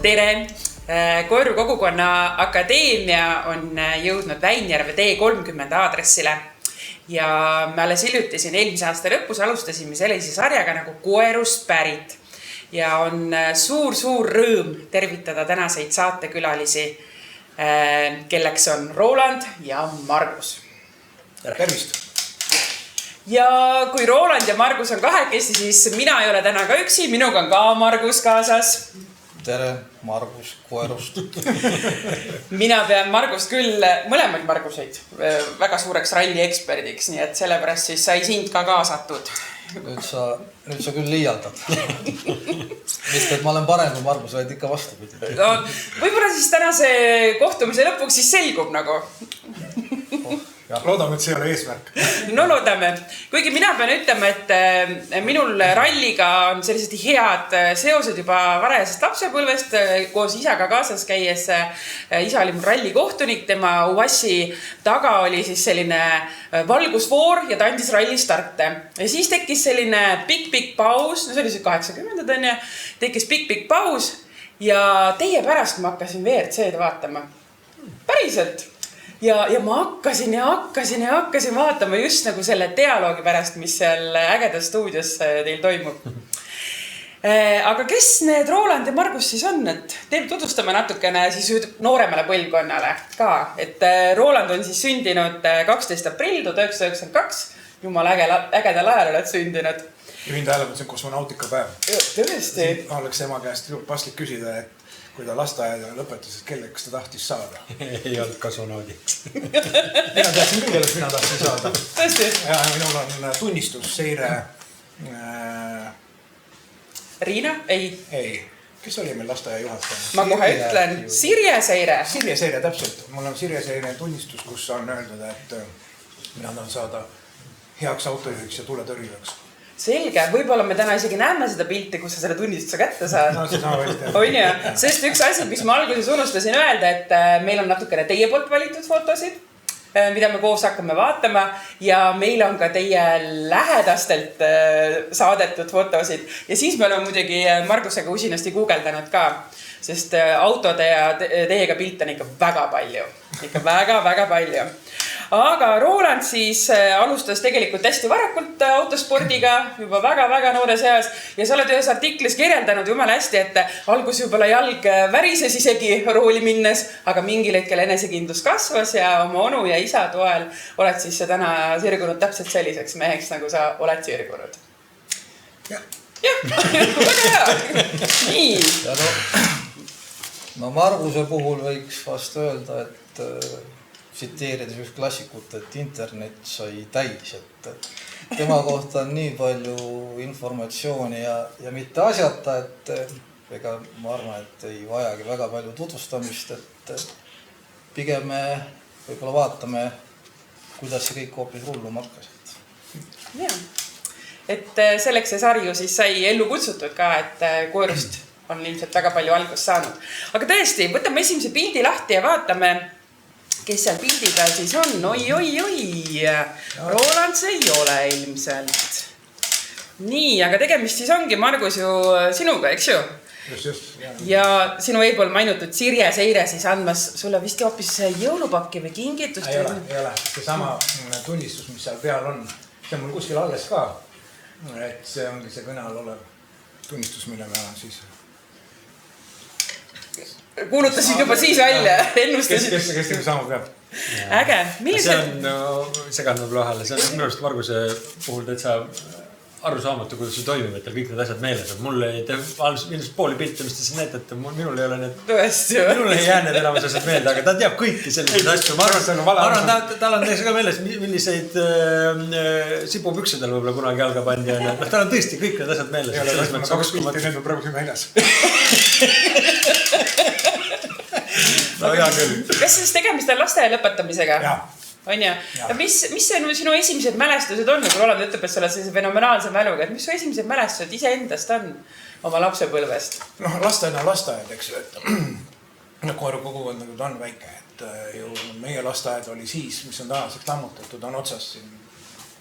Tere! Koeru kogukonna akadeemia on jõudnud Väinjärve T30 aadressile ja me alles hiljuti siin eelmise aasta lõpus alustasime sellise sarjaga nagu Koerust pärit ja on suur rõõm tervitada tänaseid saatekülalisi, kelleks on Roland ja Margus. Tervist! Ja kui Roland ja Margus on kahekesi, siis mina ei ole täna ka üksi, minuga on ka Margus kaasas. Tere, Margus Koerust. Mina pean Margust küll, mõlemaid Marguseid, väga suureks ralli eksperdiks, nii et sellepärast siis sai sind ka kaasatud. Nüüd sa küll liialdad. Vist, et ma olen parem kui Margus, vaid ikka vastupidi. No, võib-olla siis tänase kohtumise lõpuks siis selgub nagu. Loodame, et see ei ole eesmärk. No loodame. Kuigi mina pean ütlema, et minul ralliga on sellised head seosed juba varajasest lapsepõlvest. Koos isaga kaasas käies, isa oli mul rallikohtunik, tema UAS-i taga oli siis selline valgusvoor ja ta andis ralli starte. Ja siis tekkis selline pikk paus, no see oli see 80-ndad on ja, tekkis pikk paus ja teie pärast ma hakkasin WRC-d vaatama. Päriselt. Ja ma hakkasin vaatama just nagu selle dialoogi pärast, mis seal ägedas stuudios teil toimub. Aga kes need Roland ja Margus siis on? Et teil tutvustame natukene siis nooremale põlvkonnale ka. Et Roland on siis sündinud 12. aprill 1992. Jumal ägedal ajal oled sündinud. Juhin tähelepanu, see on kosmonautika päev. Tõesti. Oleks ema käest paslik küsida, et kui ta lasteaeda lõpetas, et kelleks ta tahtis saada? Ei olnud kosmonaudiks. Mina teadsin küll, kelleks mina tahtsin saada. Tõesti? Ja minul on tunnistus, seire... Riina? Ei. Kes oli meil lasteaia juhataja? Ma kohe ütlen. Sirje Seire. Sirje Seire, täpselt. Mul on Sirje Seire tunnistus, kus on öeldud, et mina tahan saada heaks autojuhiks ja tuletõrjujaks. Selge, võib-olla me täna isegi näeme seda pilti, kus sa selle tunnistuse kätte saad. No, see sama võite. On ju, sest üks asi, mis ma alguses unustasin öelda, et meil on natukene teie poolt valitud fotosid, mida me koos hakkame vaatama ja meil on ka teie lähedastelt saadetud fotosid. Ja siis me oleme muidugi Margusega usinasti guugeldanud ka, sest autode ja teiega pilt on ikka väga palju. Ikka väga palju. Aga Roland siis alustas tegelikult hästi varakult autospordiga, juba väga noores eas ja sa oled ühes artiklis kirjeldanud jumala hästi, et algus juba jalg värises isegi rooli minnes, aga mingil hetkel enesekindlus kasvas ja oma onu ja isa toel oled siis täna sirgunud täpselt selliseks meheks, nagu sa oled sirgunud. Jah, väga hea. Nii. No Marguse puhul võiks vast öelda, et tsiteerides üks klassikut, et internet sai täis, et tema kohta on nii palju informatsiooni ja mitte asjata, et ega ma arvan, et ei vajagi väga palju tutvustamist, et pigem me võib-olla vaatame, kuidas see kõik hoopis rulluma hakkas. Ja. Et selleks see sarju siis sai ellu kutsutud ka, et Koerust on ilmselt väga palju algust saanud. Aga tõesti, võtame esimese pildi lahti ja vaatame, kes seal pildi peal siis on. Oi. Roland see ei ole ilmselt. Nii, aga tegemist siis ongi, Margus, ju sinuga, eks ju? Just. Ja sinu eepool mainitud Sirje Seire siis andmas sulle vist hoopis jõulupakki või kingitust? Ei ole. See sama tunnistus, mis seal peal on, see on mul kuskil alles ka. Et see ongi see kõne all olev tunnistus, mille me siis... Kuulutasid juba siis välja, ennustasid. Kes teil saama peab? Äge. See on seganud vahele. See on minu arust Marguse puhul täitsa arusaamatu, kuidas see toimib, et tal kõik need asjad meeles. Mul ei tee ilmselt pooli pilte, mis te siin näitate. Minul ei ole need... Tõesti. Minul ei jää need enamus asjad meelde, aga ta teab kõiki selliseid asju. Ma arvan, tal on ka meeles, milliseid sipupüksedel võib-olla kunagi jalga pandi. Tal on tõesti kõik need asjad meeles. Ei ole, ma kaks pilti, need on praegu siin väljas. No hea küll. Kas siis tegemist on lasteaia lõpetamisega? Jaa. On ja? Ja mis sinu esimesed mälestused on? Kui Roland ütleb, et sa oled sellise fenomenaalse mäluga, et mis su esimesed mälestused ise endast on oma lapsepõlvest? No lasteaed on lasteaed, eks ju, et Koeru kogukond nagu ta on väike, et ju meie lasteaed oli siis, mis on tänaseks lammutatud, on otsast siin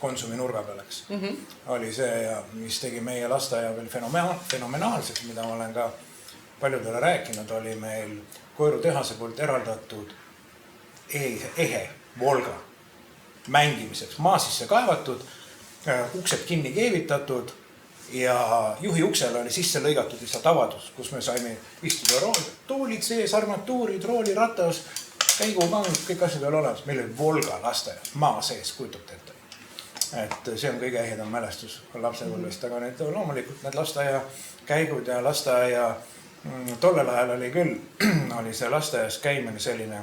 Konsumi nurga peal, eks. Mhm. Oli see, mis tegi meie lasteaia veel fenomenaalseks, mida ma olen ka paljudele rääkinud, oli meil koerutehase poolt eraldatud ehe Volga mängimiseks. Maa sisse kaevatud, uksed kinni keevitatud ja juhi uksele oli sisse lõigatud lihtsalt avadus, kus me saime istuda toolid sees, armatuurid, rooliratas, käigukang, kõik asjad oli olemas. Meil oli Volga lasteaia, maa sees, kujutate ette. Et see on kõige ehedam mälestus lapsepõlvest, aga need loomulikult need lasteaia käigud ja lasteaia tollel ajal oli küll, oli see lasteaias käimine selline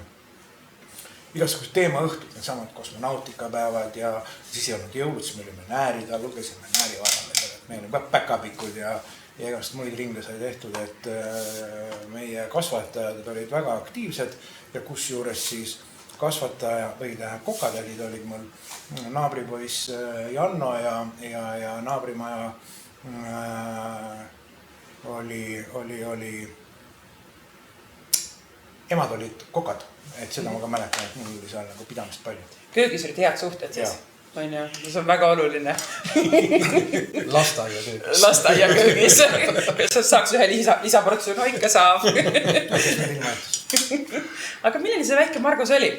igasugused teemaõhtud, need samad kosmonautikapäevad ja siis ei olnud jõulud, siis me olime Näärida, lugesime Näärivarale, meil oli päkapikud ja igast muid ringe sai tehtud, et meie kasvatajad olid väga aktiivsed ja kusjuures siis kasvataja või kokatädid olid mul naabripoiss Janno ja naabrimaja oli emad olid kokad, et seda ma ka mäletan, et mul oli seal nagu pidamist palju. Köögis olid head suhted siis? On ju, see on väga oluline. Lasteaia köögis. Lasteaia köögis. Saaks ühe lisaportsjon, no ikka saab. Aga milline see väike Margus oli?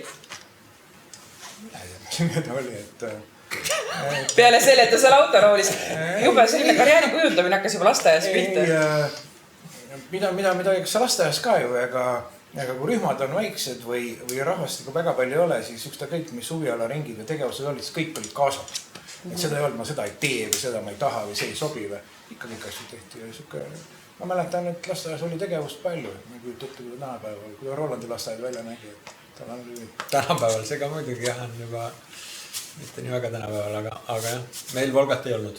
Milline ta oli, et... Peale selle, et ta seal autoroolis juba selline karjääri kujundamine hakkas juba lasteaias pihta. Mida eks lasteaias ka ju, aga kui rühmad on väiksed või rahvastikku väga palju ei ole, siis üksta kõik, mis huvialaringid ja tegevused olid, siis kõik olid kaasatud. Et seda ei olnud, ma seda ei tee või seda ma ei taha või see ei sobi või ikka kõik asju tehti. Ma mäletan, et lasteaias oli tegevust palju. Ma ei kujuta ette, kui tänapäeval, kui Rolandi lasteaed välja nägi, et tal on lüü. Tänapäeval see ka muidugi jah on juba mitte nii väga tänapäeval, aga jah, meil Volgat ei olnud.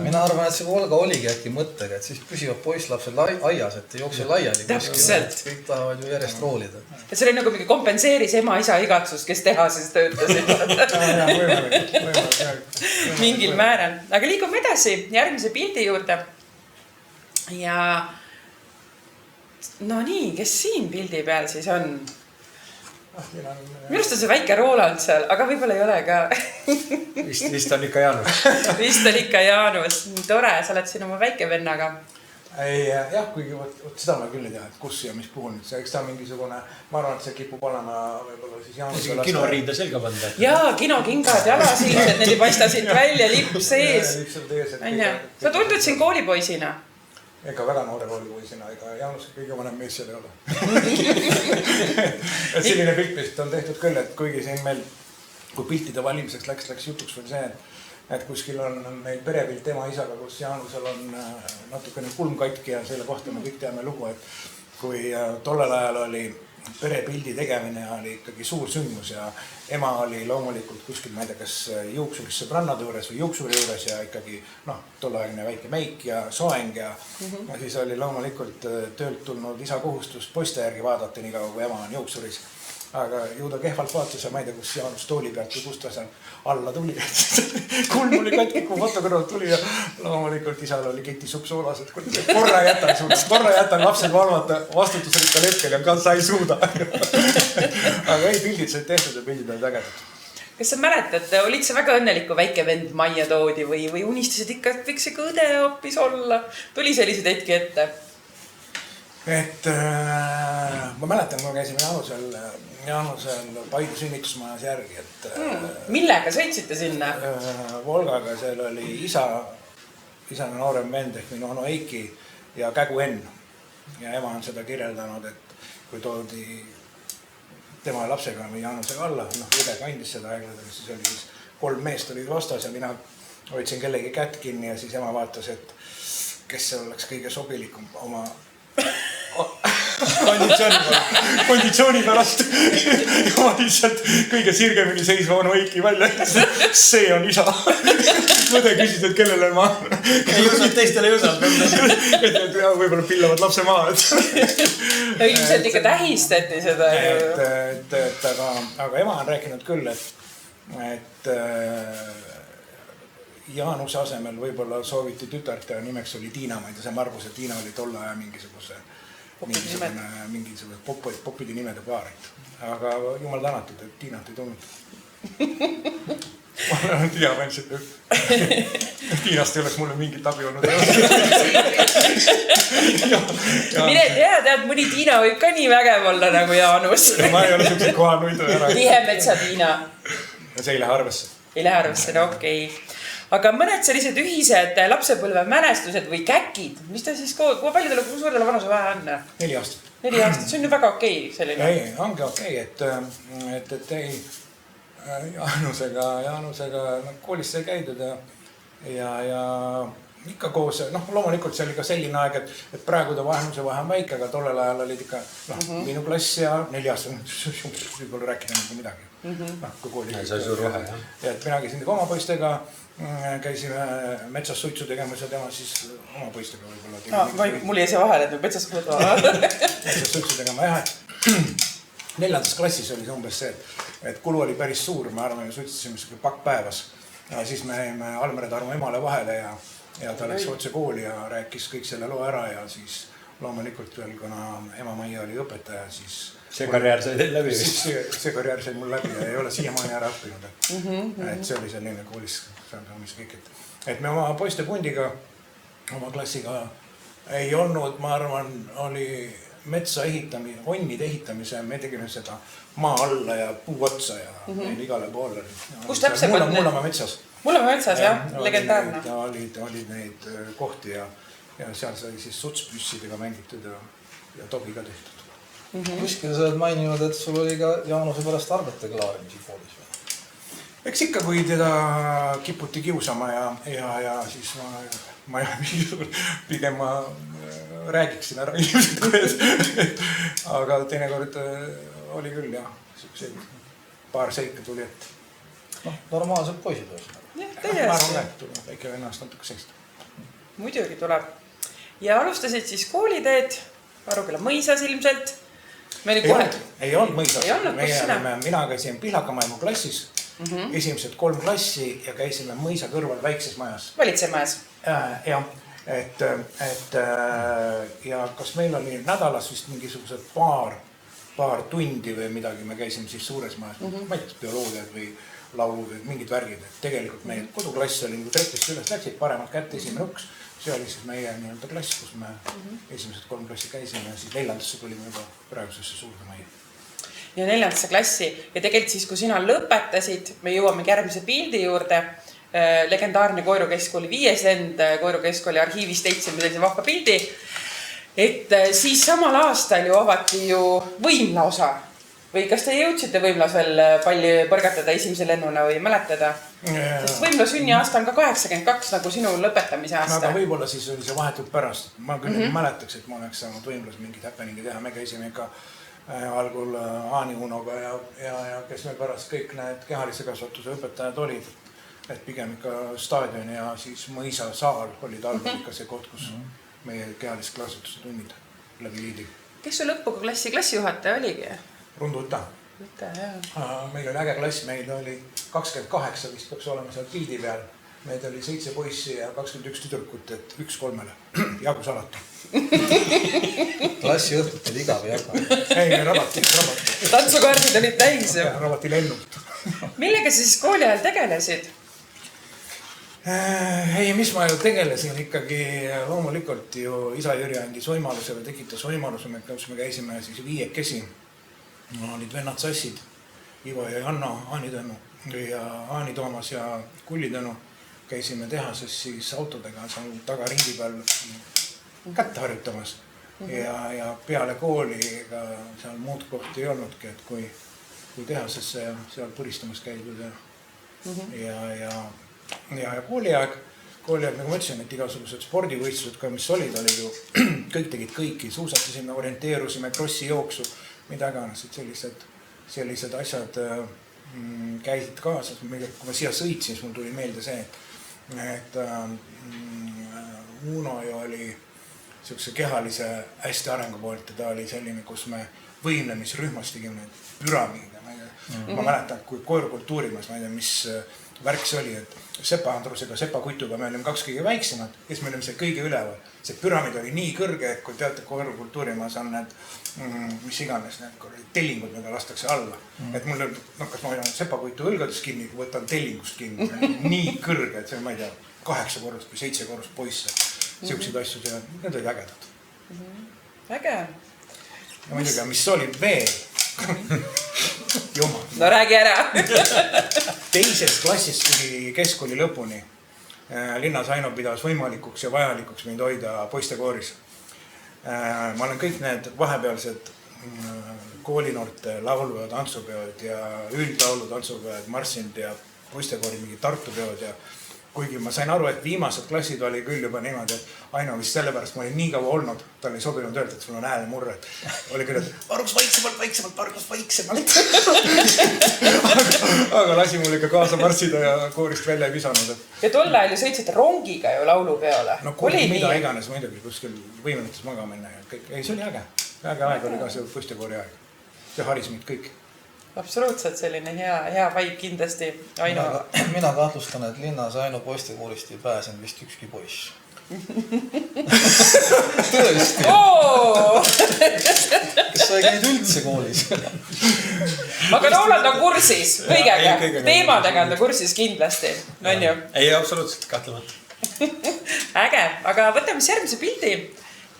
Mina arvan, et see Volga oligi äkki mõttega, et siis püsivad poisslapsed aias, et ei jookse laiali. Täpselt. Kõik tahavad ju järjest roolida. Et see oli nagu mingi kompenseeris ema-isa igatsust, kes tehases töötasid. Mingil määral. Aga liigume edasi järgmise pildi juurde. Ja no nii, kes siin pildi peal siis on? Minu arust on see väike Roland seal, aga võib-olla ei ole ka. Vist on ikka Jaanus. Vist on ikka Jaanus. Tore, sa oled siin oma väike vennaga. Jah, kuigi seda ma küll ei tea, et kus ja mis puhul nüüd see, eks ta mingisugune, ma arvan, et see kipub olema võib-olla siis Jaanuse laste. Kinoriida selga panda. Jaa, kinokingad jalasilmsed, need ei paista siit välja, lipp sees. Sa tundud siin koolipoisina? Ega väga noore koolipoisina, ega Jaanus kõige vanem mees seal ei ole. Et selline pilt vist on tehtud küll, et kuigi siin meil, kui piltide valimiseks läks jutuks veel see, et kuskil on meil perepilt tema isaga, kus Jaanusel on natukene kulm katki ja selle kohta me kõik teame lugu, et kui tollel ajal oli perepildi tegemine oli ikkagi suur sündmus ja ema oli loomulikult kuskil, ma ei tea, kas juuksuris sõbrannade juures või juuksuri juures ja ikkagi tollaegne väike meik ja soeng ja siis oli loomulikult töölt tulnud isa kohustus poiste järgi vaadata nii kaua, kui ema on juuksuris. Aga ju ta kehvalt vaatas ja ma ei tea, kus Jaanus tooli pealt või kust ta seal alla tuli. Kulm oli katki, kui fotokõrvalt tuli ja loomulikult isal oli ketisupp soolas, et korra jätan lapsed valvata vastutusrikkal hetkel ja ka sa ei suuda. Aga ei, pildid said tehtud ja pildid olid ägedad. Kas sa mäletad, olid sa väga õnnelik, kui väike vend majja toodi või unistasid ikka, et võiks see õde hoopis olla? Tuli selliseid hetki ette? Et ma mäletan, kui me käisime Jaanusel Paidu sünnitusmajas järgi, et millega sõitsite sinna? Volgaga, seal oli isa noorem vend ehk minu onu Eiki ja Kägu Enn. Ja ema on seda kirjeldanud, et kui toodi tema lapsega või Jaanusega alla, õde kandis seda aegladega, siis oli 3 meest olid vastas ja mina hoidsin kellegi kätt kinni ja siis ema vaatas, et kes see oleks kõige sobilikum oma konditsiooni pärast ja ma lihtsalt kõige sirgemini seisva onu Eiki välja, see on isa. Mõde küsis, et kellele ma teistele ei usaldanud. Et võib-olla pillavad lapse maha. Ilmselt ikka tähistati seda. Aga ema on rääkinud küll, et Jaanuse asemel võib-olla sooviti tütart ja nimeks oli Tiina, ma ei tea, see Margus ja Tiina oli tolle aja mingisuguse popide nimede paar. Aga jumal tänatud, et Tiinat ei tulnud. ma olen Tiina Ventsit, Tiinast ei oleks mulle mingit abi olnud. Mine tea, tead, mõni Tiina võib ka nii vägev olla nagu Jaanus. Ma ei ole siukse kohanuidu ära. Tihemetsa Tiina. See ei lähe arvesse. Ei lähe arvesse, no okei. Aga mõned sellised ühised lapsepõlve mälestused või käkid, mis ta siis, kui paljudele, kui suurtele vanuse vahe on? 4 aastat. 4 aastat, see on ju väga okei selline. Ei, ongi okei, et ei Jaanusega koolis sai käidud ja ikka koos, loomulikult see oli ka selline aeg, et praegu ta vahenuse vahe on väike, aga tollel ajal olid ikka minu klass ja 4 aastat, võib-olla rääkida nagu midagi. Kui kooli see oli suur vahe, jah. Ja et mina käisin oma poistega, käisime metsas suitsu tegemas ja tema siis oma poistega võib-olla. Mul jäi see vahele, et me metsas metsas suitsu tegema, jah, et 4. klassis oli see umbes see, et kulu oli päris suur, me arvame, suitsusime pakk päevas. Ja siis me jäime Almere Tarmo emale vahele ja ta läks otse kooli ja rääkis kõik selle loo ära ja siis loomulikult veel, kuna ema Maia oli õpetaja, siis see karjäär sai teil läbi vist? See karjäär sai mul läbi ja ei ole siiamaani ära õppinud. Et see oli selline koolis, mis kõik, et me oma poiste pundiga, oma klassiga ei olnud, ma arvan, oli metsa ehitamine, onnide ehitamise, me tegime seda maa alla ja puu otsa ja meil igale poole. Kus täpsemalt? Mullamäe metsas. Mullamäe metsas, jah, legendaarne. Olid neid kohti ja seal sai siis sutspüssidega mängitud ja tobiga tehtud. Kuskil sa oled maininud, et sul oli ka Jaanuse pärast arvete klaarimisi koolis. Eks ikka, kui teda kiputi kiusama ja siis ma pigem ma räägiksin ära inimesed, aga teinekord oli küll jah, paar seika tuli, et normaalsed poisid olid. Ma arvan, et tuleb väike ennast natuke seista. Muidugi tuleb. Ja alustasid siis kooliteed Aruküla mõisas ilmselt. Ei olnud mõisas. Ei olnud, kus sina? Mina käisin Pihlakamaimu klassis, esimesed 3 klassi ja käisime mõisa kõrval väikses majas. Valitsemajas. Jah, et ja kas meil oli nädalas vist mingisugused paar tundi või midagi, me käisime siis suures majas, ma ei tea, bioloogiad või laulud või mingid värgid, et tegelikult meie koduklass oli nagu trepist üles läksid, paremat kätte esimene uks, see oli siis meie nii-öelda klass, kus me esimesed 3 klassi käisime ja siis 4. tulime juba praegusesse suurde majja. Ja 4. klassi ja tegelikult siis, kui sina lõpetasid, me jõuamegi järgmise pildi juurde, legendaarne Koiru keskkooli 5. lend, Koiru keskkooli arhiivist leidsime sellise vahva pildi, et siis samal aastal ju avati ju Võimla osa. Või kas te jõudsite Võimlas veel palli põrgatada esimese lennuna või mäletada? Sest Võimla sünni aasta on ka 82 nagu sinu lõpetamise aasta. Aga võib-olla siis oli see vahetult pärast. Ma küll mäletaks, et ma oleks saanud Võimlas mingid happeningi teha. Me käisime ikka algul Aani Unoga ja kes meil pärast kõik need kehalise kasvatuse õpetajad olid. Et pigem ikka staadion ja siis mõisa saal oli talvel ikka see koht, kus meie kehalise kasvatuse tunnid läbi liidi. Kes su lõpuga klassijuhataja oligi? Runduta. Jah. Meil oli äge klass, meil oli 28 vist peaks olema seal pildi peal. Meid oli 7 poissi ja 21 tüdrukut, et 1-3-le. Jagus alati. Klassi õhtut oli igav jaga. Ei, rabati. Tantsukaardid olid täis. Rabati lennult. Millega sa siis kooli ajal tegelesid? Ei, mis ma ju tegelesin ikkagi loomulikult ju isa Jüri andis võimaluse või tekitas võimaluse, kus me käisime siis 5 olid vennad sassid, Ivo ja Janno, Aani Tõnu ja Aani Toomas ja Kulli Tõnu. Käisime tehases siis autodega seal taga ringi peal kätte harjutamas ja peale kooli ega seal muud kohti ei olnudki, et kui tehasesse seal puristamas käidud ja kooliaeg, nagu ma ütlesin, et igasugused spordivõistlused ka, mis olid ju, kõik tegid kõiki, suusatasime, orienteerusime, krossi jooksu, mida iganes, et sellised asjad käisid kaasas. Kui ma siia sõitsin, siis mul tuli meelde see, et Uno ju oli sellise kehalise hästi arengu poolt ja ta oli selline, kus me võimlemisrühmas tegime neid püramiide. Ma mäletan, kui koerukultuurimas, ma ei tea, värk see oli, et Sepa Andrusega, Sepa Kutuga me olime 2 kõige väiksemad, kes me olime see kõige üleval. See püramiid oli nii kõrge, et kui teate, Koeru kultuurimaas on need, mis iganes, need tellingud, mida lastakse alla. Et mul on, kas ma hoian Sepa Kutu õlgades kinni, võtan tellingust kinni. Nii kõrge, et see on, ma ei tea, 8 korrust või 7 korrust poisse. Siukseid asju teha, need olid ägedad. Äge. Ja muidugi, mis oli veel? Jumal. No räägi ära. Teisest klassist kuni keskkooli lõpuni linnas Aino pidas võimalikuks ja vajalikuks mind hoida poistekooris. Ma olen kõik need vahepealsed koolinoorte laulu- ja tantsupeod ja üldlaulu tantsupeod marssinud ja poistekoori mingi Tartu peod ja kuigi ma sain aru, et viimased klassid oli küll juba niimoodi, et Aino vist sellepärast ma olin nii kaua olnud, tal ei sobinud öelda, et sul on häälemurre. Oli küll, et Margus vaiksemalt. Aga lasi mul ikka kaasa marssida ja koorist välja ei visanud. Ja tol ajal ju sõitsid rongiga ju laulupeole. No kui mida iganes muidugi kuskil võimendates maga minna ja kõik. Ei, see oli äge. Äge aeg oli ka see poistekoori aeg. See haris meid kõik. Absoluutselt selline hea vaib kindlasti. Aino. Mina kahtlustan, et linnas Aino poistekoorist ei pääsenud vist ükski poiss. Tõesti. Kes sai käid üldse koolis? Aga Roland on kursis kõigega. Teemadega on ta kursis kindlasti. On ju? Ei, absoluutselt, kahtlemata. Äge, aga võtame siis järgmise pildi.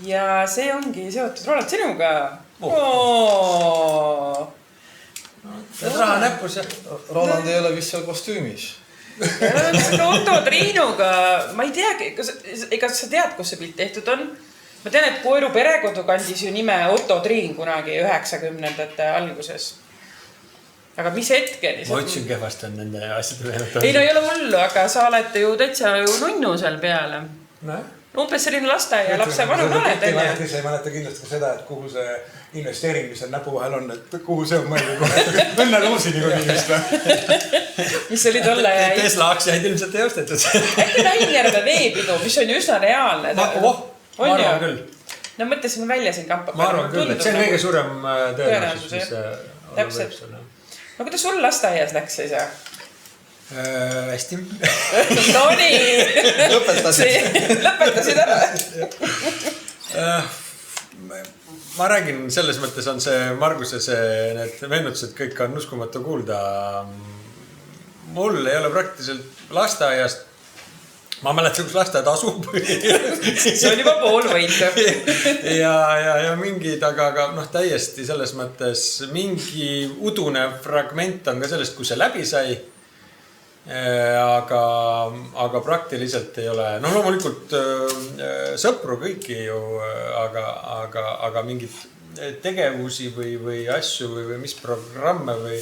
Ja see ongi seotud Roland sinuga. Raha näppus ja... Roland ei ole vist seal kostüümis. Otto Triinuga, ma ei teagi, kas sa tead, kus see pilt tehtud on? Ma tean, et Koeru perekodu kandis ju nime Otto Triin kunagi 90ndate alguses. Aga mis hetkeni? Ma ütlesin kehvasti on nende asjade meeleta. Ei, no ei ole hullu, aga sa oled ju täitsa nunnu seal peale. Umbes selline lasteaia lapse vanun oled. Sa ei mäleta kindlasti ka seda, et kuhu see investeering, mis seal näpu vahel on, et kuhu see on mõeldu. Õnne loosi nii kui kindlasti. Mis oli tolle... Tesla aktsiaid ilmselt ei ostetud. Äkki Rainjärve veepidu, mis on ju üsna reaalne. Ma arvan küll. No mõtlesin välja siin kampa. Ma arvan küll, et see on kõige suurem tõenäosus. Täpselt. No kuidas sul lasteaias läks siis? Hästi. No nii. Lõpetasid ära. Ma räägin, selles mõttes on see Marguse need meenutused kõik on uskumatu kuulda. Mul ei ole praktiliselt lasteaiast. Ma mäletan, kus lasteaed asub. See on juba pool võitu. Ja mingid, aga täiesti selles mõttes mingi udune fragment on ka sellest, kus see läbi sai. Aga praktiliselt ei ole, loomulikult sõpru kõiki ju, aga mingid tegevusi või asju või mis programme või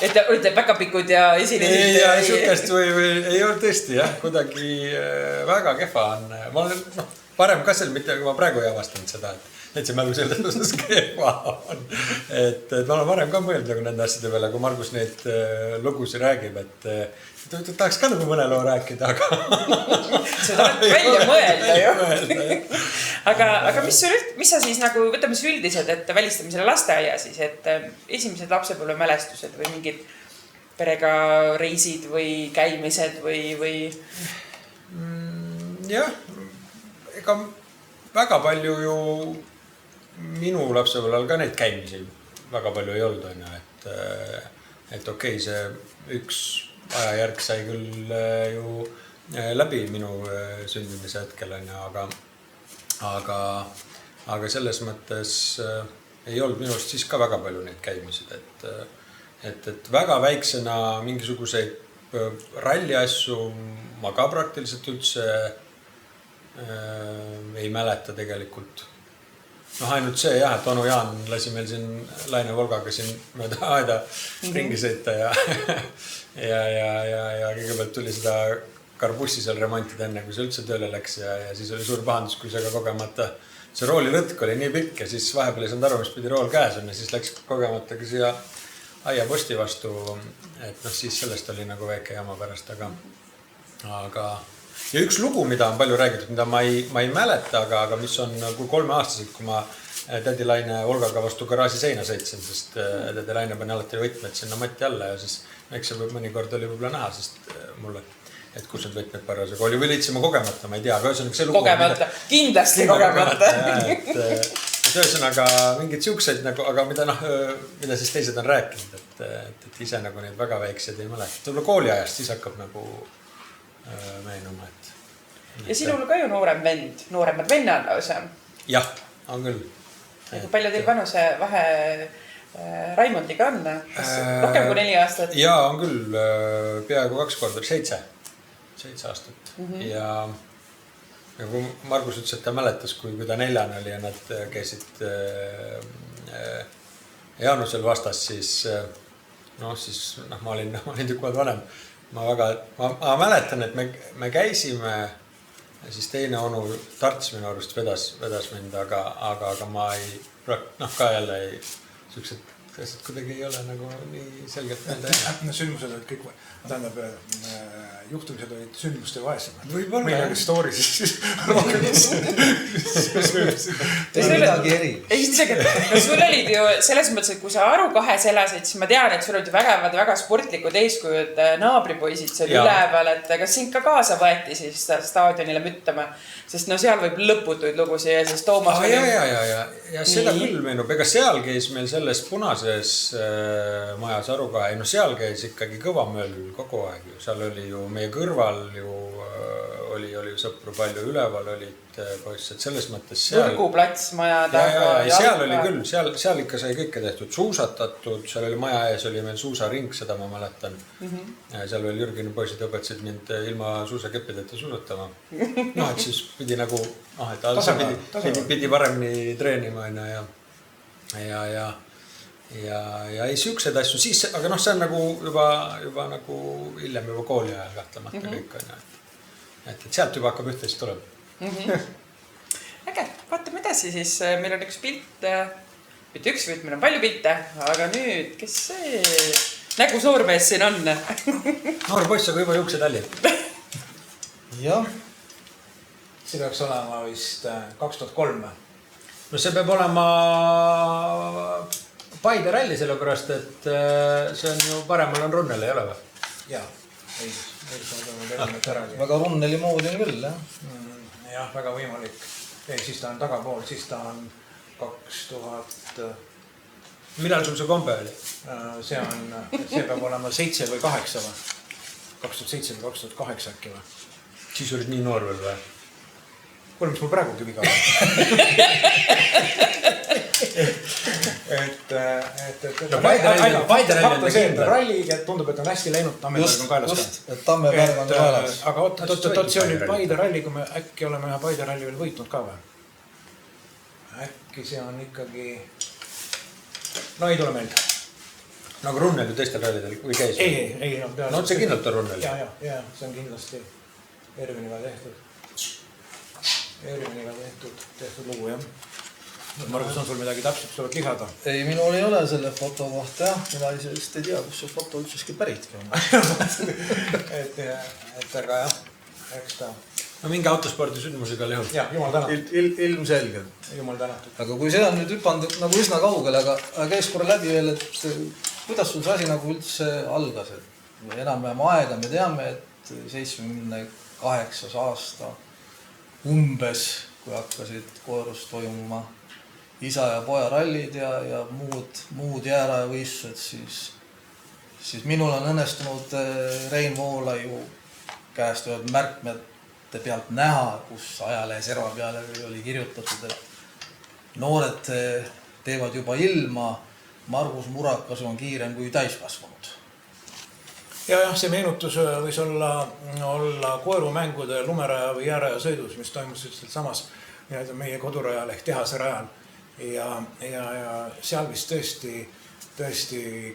et te olite päkapikud ja esinesid. Ja sihukest või ei ole tõesti jah, kuidagi väga kehva on. Ma olen parem ka seal, mitte ma praegu ei avastanud seda, et see mälu selles osas kehva on. Et ma olen varem ka mõelnud nende asjade peale, kui Margus neid lugusi räägib, et tahaks ka nagu mõne loo rääkida, aga... Seda oled välja mõelda ju. Aga mis sa siis nagu, võtame siis üldised, et välistame selle lasteaia siis, et esimesed lapsepõlve mälestused või mingid perega reisid või käimised või... Jah, ega väga palju ju minu lapsepõlvel ka neid käimisi väga palju ei olnud, et okei, see üks ajajärg sai küll ju läbi minu sündimise hetkel, aga selles mõttes ei olnud minust siis ka väga palju neid käimisid, et väga väiksena mingisuguseid ralli asju ma ka praktiliselt üldse ei mäleta tegelikult. Ainult see jah, et onu Jaan lasi meil siin Laine Volgaga siin mööda aeda ringi sõita ja kõigepealt tuli seda karbussi seal remontida enne, kui see üldse tööle läks ja siis oli suur pahandus, kui see ka kogemata see rooli lõtk oli nii pikk ja siis vahepeal ei saanud aru, mis pidi rool käes on ja siis läks kogemata ka siia aiaposti vastu, et siis sellest oli nagu väike jama pärast, aga ja üks lugu, mida on palju räägitud, mida ma ei mäleta, aga mis on nagu 3-aastaselt, kui ma tädi Laine Olgaga vastu garaaži seina sõitsin, sest tädi Laine pani alati võtmed sinna matti alla ja siis eks see mõnikord oli võib-olla näha, sest mulle, et kus need võtmed parasjagu oli või lõitsime kogemata, ma ei tea, aga ühesõnaga see lugu. Kogemata, kindlasti kogemata. Et ühesõnaga mingid siuksed nagu, aga mida siis teised on rääkinud, et ise nagu neid väga väiksed ei mäleta. Võib-olla kooliajast siis hakkab nagu meenuma, et. Ja sinul ka ju noorem vend, nooremad vennad lausa. Jah, on küll. Palju teil vanuse vahe Raimondiga on? Rohkem kui 4 aastat? Jaa, on küll peaaegu 2 korda, 7 aastat. Ja kui Margus ütles, et ta mäletas, kui ta 4 oli ja nad käisid Jaanusel vastas, siis ma olin tükk maad vanem. Ma mäletan, et me käisime, siis teine onu Tarts minu arust vedas mind, aga ma ei, ka jälle ei, siuksed asjad kuidagi ei ole nagu nii selgelt meelde. Sündmused olid kõik, tähendab, juhtumised olid sündmuste vaesemad. Võib-olla. Meil oli story siis. Ei midagi eri. Sul olid ju selles mõttes, et kui sa Aru 2 elasid, siis ma tean, et sul olid väga spordlikud eeskujud, naabripoisid seal üleval, et kas sind ka kaasa võeti siis staadionile müttama, sest seal võib lõputuid lugusid ja siis Toomas oli. Ja seda küll meenub, ega seal käis meil selles punases majas Aru 2, seal käis ikkagi kõva mööl kogu aeg ju, seal oli ju meie kõrval ju oli sõpru palju, üleval olid poised, selles mõttes seal. Võrguplats maja taga. Ja seal oli küll, seal ikka sai kõike tehtud, suusatatud, seal oli maja ees, oli meil suusaring, seda ma mäletan. Seal veel Jürgeni poisid õpetasid mind ilma suusakeppideta suusatama. Et siis pidi nagu, et pidi paremini treenima ja ei siuksed asju siis, aga see on nagu juba nagu hiljem juba kooli ajal kahtlemata kõik on. Et sealt juba hakkab üht-teist tulema. Äge, vaatame edasi siis. Meil on üks pilt, mitte üks pilt, meil on palju pilte, aga nüüd, kes see nägu soormees siin on? Noor poiss, aga juba juuksed allid. Jah. See peaks olema vist 2003. No see peab olema Paide ralli, sellepärast, et see on ju paremal on Runnel, ei ole või? Jaa, väga Runneli moodi on küll, jah. Jah, väga võimalik. Siis ta on tagapool, siis ta on 2000... Millal sul see kombe oli? See peab olema 7 või 8 või? 2007 või 2008 äkki või? Siis olid nii noor veel või? Kuule, mis mul praegugi viga on? Paide ralli on see ralli, tundub, et on hästi läinud, Tammeberg on kaelas ka. Et Tammeberg on kaelas. Aga oot, see oli Paide ralli, kui me äkki oleme ühe Paide ralli veel võitnud ka või? Äkki see on ikkagi... No ei tule meelde. Nagu Runnel ju teistel rallidel või käis? Ei. No see kindlalt on Runnel. Ja, see on kindlasti Erviniga tehtud lugu, jah. Margus, on sul midagi täpselt, sa oled lisada? Ei, minul ei ole selle foto kohta, jah. Mina isest ei tea, kus see foto üldsegi päritki on. et aga jah, eks ta... No mingi autospordi sündmusega lehul. Jah, jumal tänatud. Ilmselgelt. Jumal tänatud. Aga kui see on nüüd hüpanud nagu üsna kaugele, aga käis korra läbi veel, et kuidas sul see asi nagu üldse algas? Enam-vähem aega me teame, et 78 aasta umbes, kui hakkasid koerus toimuma isa ja poja rallid ja muud jäärajavõistlused, siis minul on õnnestunud Rein Voolaiu käest ühed märkmete pealt näha, kus ajalehe serva peale oli kirjutatud, et noored teevad juba ilma, Margus Murakasu on kiirem kui täiskasvanud. Ja, see meenutus võis olla koerumängude lumeraja või jäärraja sõidus, mis toimus samas meie kodurajal ehk tehase rajal. Ja seal vist tõesti,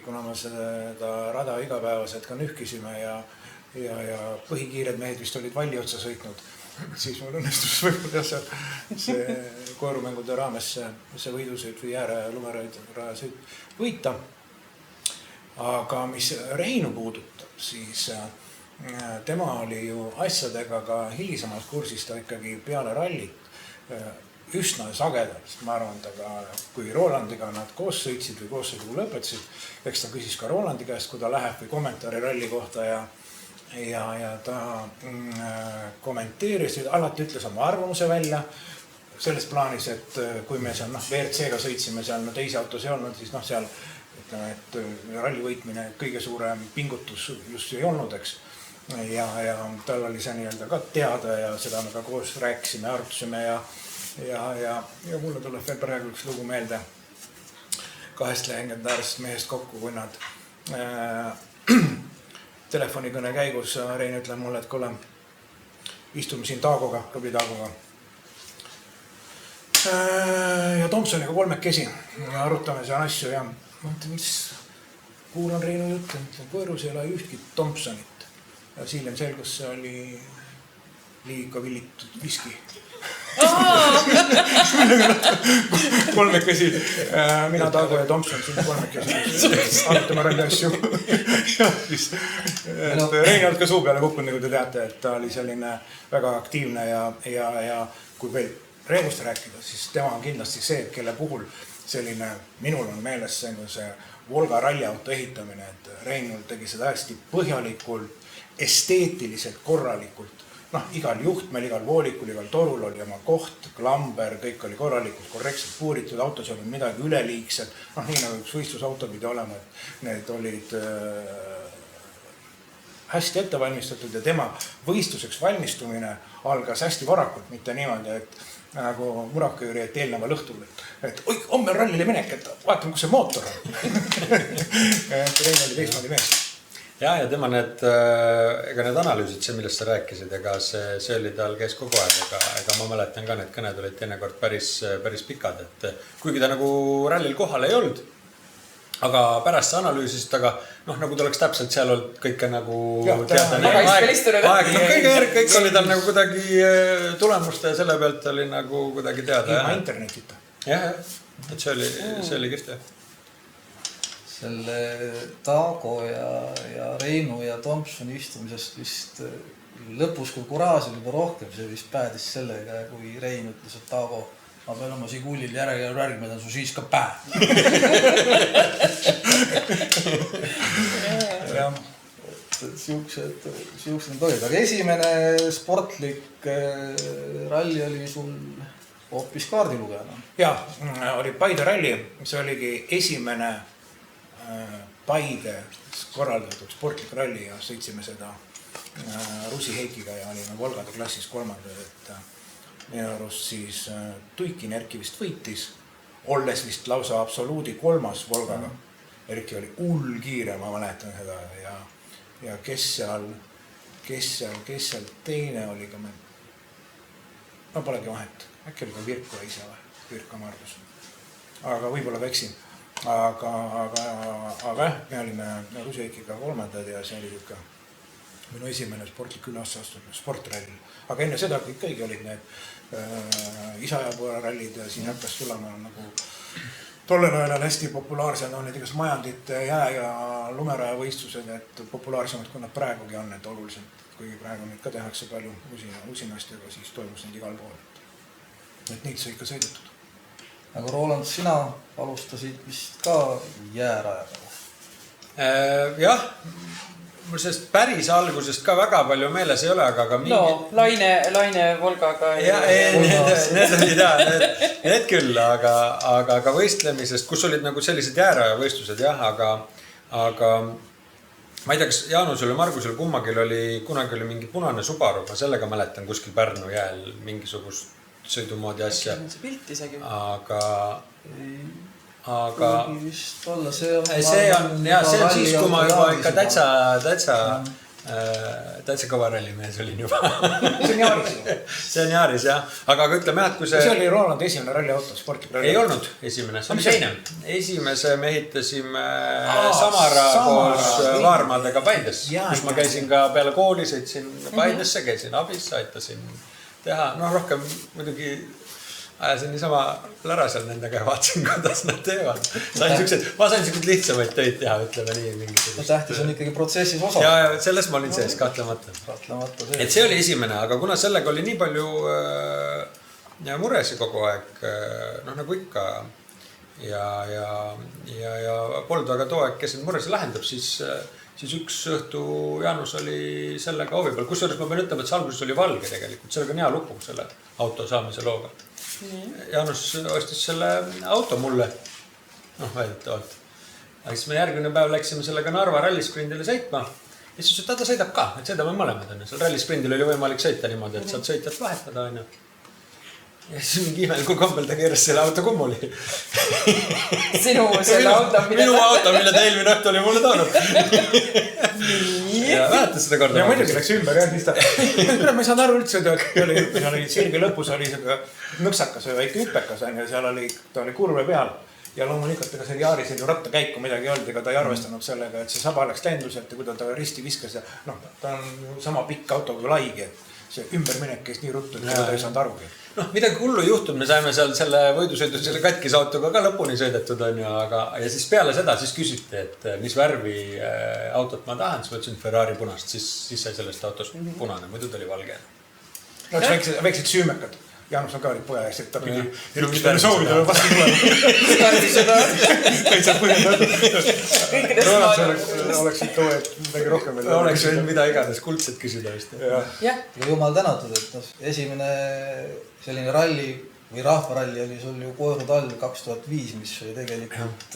kuna me seda rada igapäevaselt ka nühkisime ja põhikiired mehed vist olid valli otsa sõitnud, siis mul õnnestus võib-olla see koerumängude raames see võidusõit või jääraja lumeraja sõit võita. Aga mis Reinu puudutab, siis tema oli ju asjadega ka hilisemalt kursis, ta ikkagi peale rallit üsna sagedalt, ma arvan, aga kui Rolandiga nad koos sõitsid või koos sõidu lõpetasid, eks ta küsis ka Rolandi käest, kui ta läheb või kommentaari ralli kohta ja ta kommenteeris, alati ütles oma arvamuse välja selles plaanis, et kui me seal WRC-ga sõitsime seal, teisi autos ei olnud, siis seal ütleme, et ralli võitmine kõige suurem pingutus just ei olnud, eks. Ja tal oli see nii-öelda ka teada ja seda me ka koos rääkisime, arutusime ja mulle tuleb veel praegu üks lugu meelde 2 legendaarsest mehest kokku, kui nad telefonikõne käigus Rein ütleb mulle, et kuule, istume siin Taagoga, Kõbi Taagoga ja Tomsoniga 3 ja arutame seal asju ja mõtlen, mis kuulan Reinu juttu, mõtlen, Koerus ei ole ühtki Tomsonit ja hiljem selgus, see oli liiga villitud viski. 3, mina, Taago ja Tomson siin 3 arutame ralli asju. Rein olnud ka suu peale kukkunud, nagu te teate, et ta oli selline väga aktiivne ja kui veel Reemust rääkida, siis tema on kindlasti see, kelle puhul selline, minul on meeles see Volga ralliauto ehitamine, et Rein tegi seda hästi põhjalikult, esteetiliselt, korralikult. Igal juhtmel, igal voolikul, igal torul oli oma koht, klamber, kõik oli korralikult, korrektselt puuritud, autos oli midagi üleliigset. Nii nagu üks võistlusauto pidi olema, et need olid hästi ette valmistatud ja tema võistluseks valmistumine algas hästi varakult, mitte niimoodi, et nagu Murakõüri, et eelneval õhtul, et oi, homme on rallile minek, et vaatame, kus see mootor on. Rein oli teistmoodi mees. Ja tema need analüüsid, see millest sa rääkisid, ega see oli tal käis kogu aeg, ega ma mäletan ka, need kõned olid teinekord päris pikad, et kuigi ta nagu rallil kohal ei olnud, aga pärast see analüüsist, aga nagu ta oleks täpselt seal olnud kõike nagu teada. Kõik oli tal nagu kuidagi tulemuste ja selle pealt oli nagu kuidagi teada. Ilma internetita. Jah, et see oli kihvt. Selle Taago ja Reinu ja Tomsoni istumisest vist lõpus, kui kuraaž oli juba rohkem, see vist päädis sellega, kui Rein ütles, et Taago, ma pean oma Sigulil järgi, ma tean su siis ka päev. Siuksed olid, aga esimene sportlik ralli oli sul hoopis kaardilugejana. Jaa, oli Paide ralli, see oligi esimene Paide korraldatud sportlik ralli ja sõitsime seda Rusi Heikiga ja olime Volgade klassis 3. et minu arust siis Tuikin Erki vist võitis, olles vist lausa absoluudi 3. Volgaga. Erki oli kiire, ma mäletan seda ja kes seal teine oli ka no polegi vahet, äkki oli ka Virko ise või, Virko Margus, aga võib-olla ka eksin. Aga me olime Rusi Heikiga 3. ja see oli ikka minu esimene sportlik üleastustumine sportrallil. Aga enne seda kõigi olid need isa ja poja rallid ja siin hakkas tulema nagu tollel ajal hästi populaarsed on need igast majandite jää- ja lumeraja võistlused, et populaarsemad kui nad praegugi on, et oluliselt, kuigi praegu neid ka tehakse palju usinasti, aga siis toimus neid igal pool. Et neid sai ikka sõidetud. Aga Roland, sina alustasid vist ka jäärajaga? Jah, mul sellest päris algusest ka väga palju meeles ei ole, aga mingi... No, Laine Volgaga... Need küll, aga võistlemisest, kus olid nagu sellised jääraja võistlused, jah, aga ma ei tea, kas Jaanusel ja Margusel kummagil kunagi oli mingi punane Subaru, ma sellega mäletan kuskil Pärnu jääl mingisugust sõidumoodi asja. See pilt isegi. Aga vist olla, see on siis, kui ma juba ikka täitsa kõva rallimees olin juba. See on Jaaris. See on Jaaris, jah. Aga ütleme, et kui see... See oli Rolandi esimene ralliauto, sportlik ralli. Ei olnud esimene, see oli teine. Esimese me ehitasime Samara koos Vaarmaadega Paides, kus ma käisin ka peale kooli, sõitsin Paidesse, käisin abis, aitasin teha, rohkem muidugi ajasin niisama lära seal nendega ja vaatasin, kuidas nad teevad. Ma sain siuksed lihtsamaid töid teha, ütleme nii. No tähtis on ikkagi protsessis osa. Ja selles ma olin sees, kahtlemata. Et see oli esimene, aga kuna sellega oli nii palju muresi kogu aeg, nagu ikka, ja polnud väga too aeg, kes need muresi lahendab, siis üks õhtu Jaanus oli sellega hoovi peal. Kusjuures ma pean ütlema, et see alguses oli valge tegelikult. Sellega on hea lugu selle auto saamise looga. Jaanus ostis selle auto mulle, väidetavalt. Aga siis me järgmine päev läksime sellega Narva rallisprindile sõitma. Ja siis ta sõidab ka, et sõidame mõlemad. Seal rallisprindil oli võimalik sõita niimoodi, et saad sõitjat vahetada. Ja siis mingi imelikul kombel ta keeras selle auto kummuli. Sinu selle auto, minu auto, mille ta eelmine õhtu oli mulle toonud. Ja mäletan seda korda. Ja muidugi läks ümber ja siis ta... Ma ei saanud aru üldse, ta oli sirge lõpus oli nõksakas või väike hüpekas. Seal oli, ta oli kurve peal. Ja loomulikult ega seal Jaarisel ju rattakäiku midagi olnud, ega ta ei arvestanud sellega, et see saba läks lenduselt ja kui ta risti viskas. Ta on sama pikk auto kui laigi. See ümberminek käis nii ruttu, et ta ei saanud arugi. Midagi hullu juhtub, me saime seal selle võidusõidu selle katkise autoga ka lõpuni sõidetud, ja siis peale seda siis küsiti, et mis värvi autot ma tahan, siis ma ütlesin Ferrari punast, siis sai sellest autost punane, muidu ta oli valge. Väiksed süümekad. Jaanus on ka olid poja eest, et ta pidi rükkidele soovidele vastu tulema. Stardi seda. Täitsa põhjendatud. Oleks siit too, et midagi rohkem veel. Oleks võinud mida iganes kuldset küsida vist. Jumal tänatud, et esimene selline ralli või rahvaralli oli sul ju Koeru talv 2005, mis oli tegelikult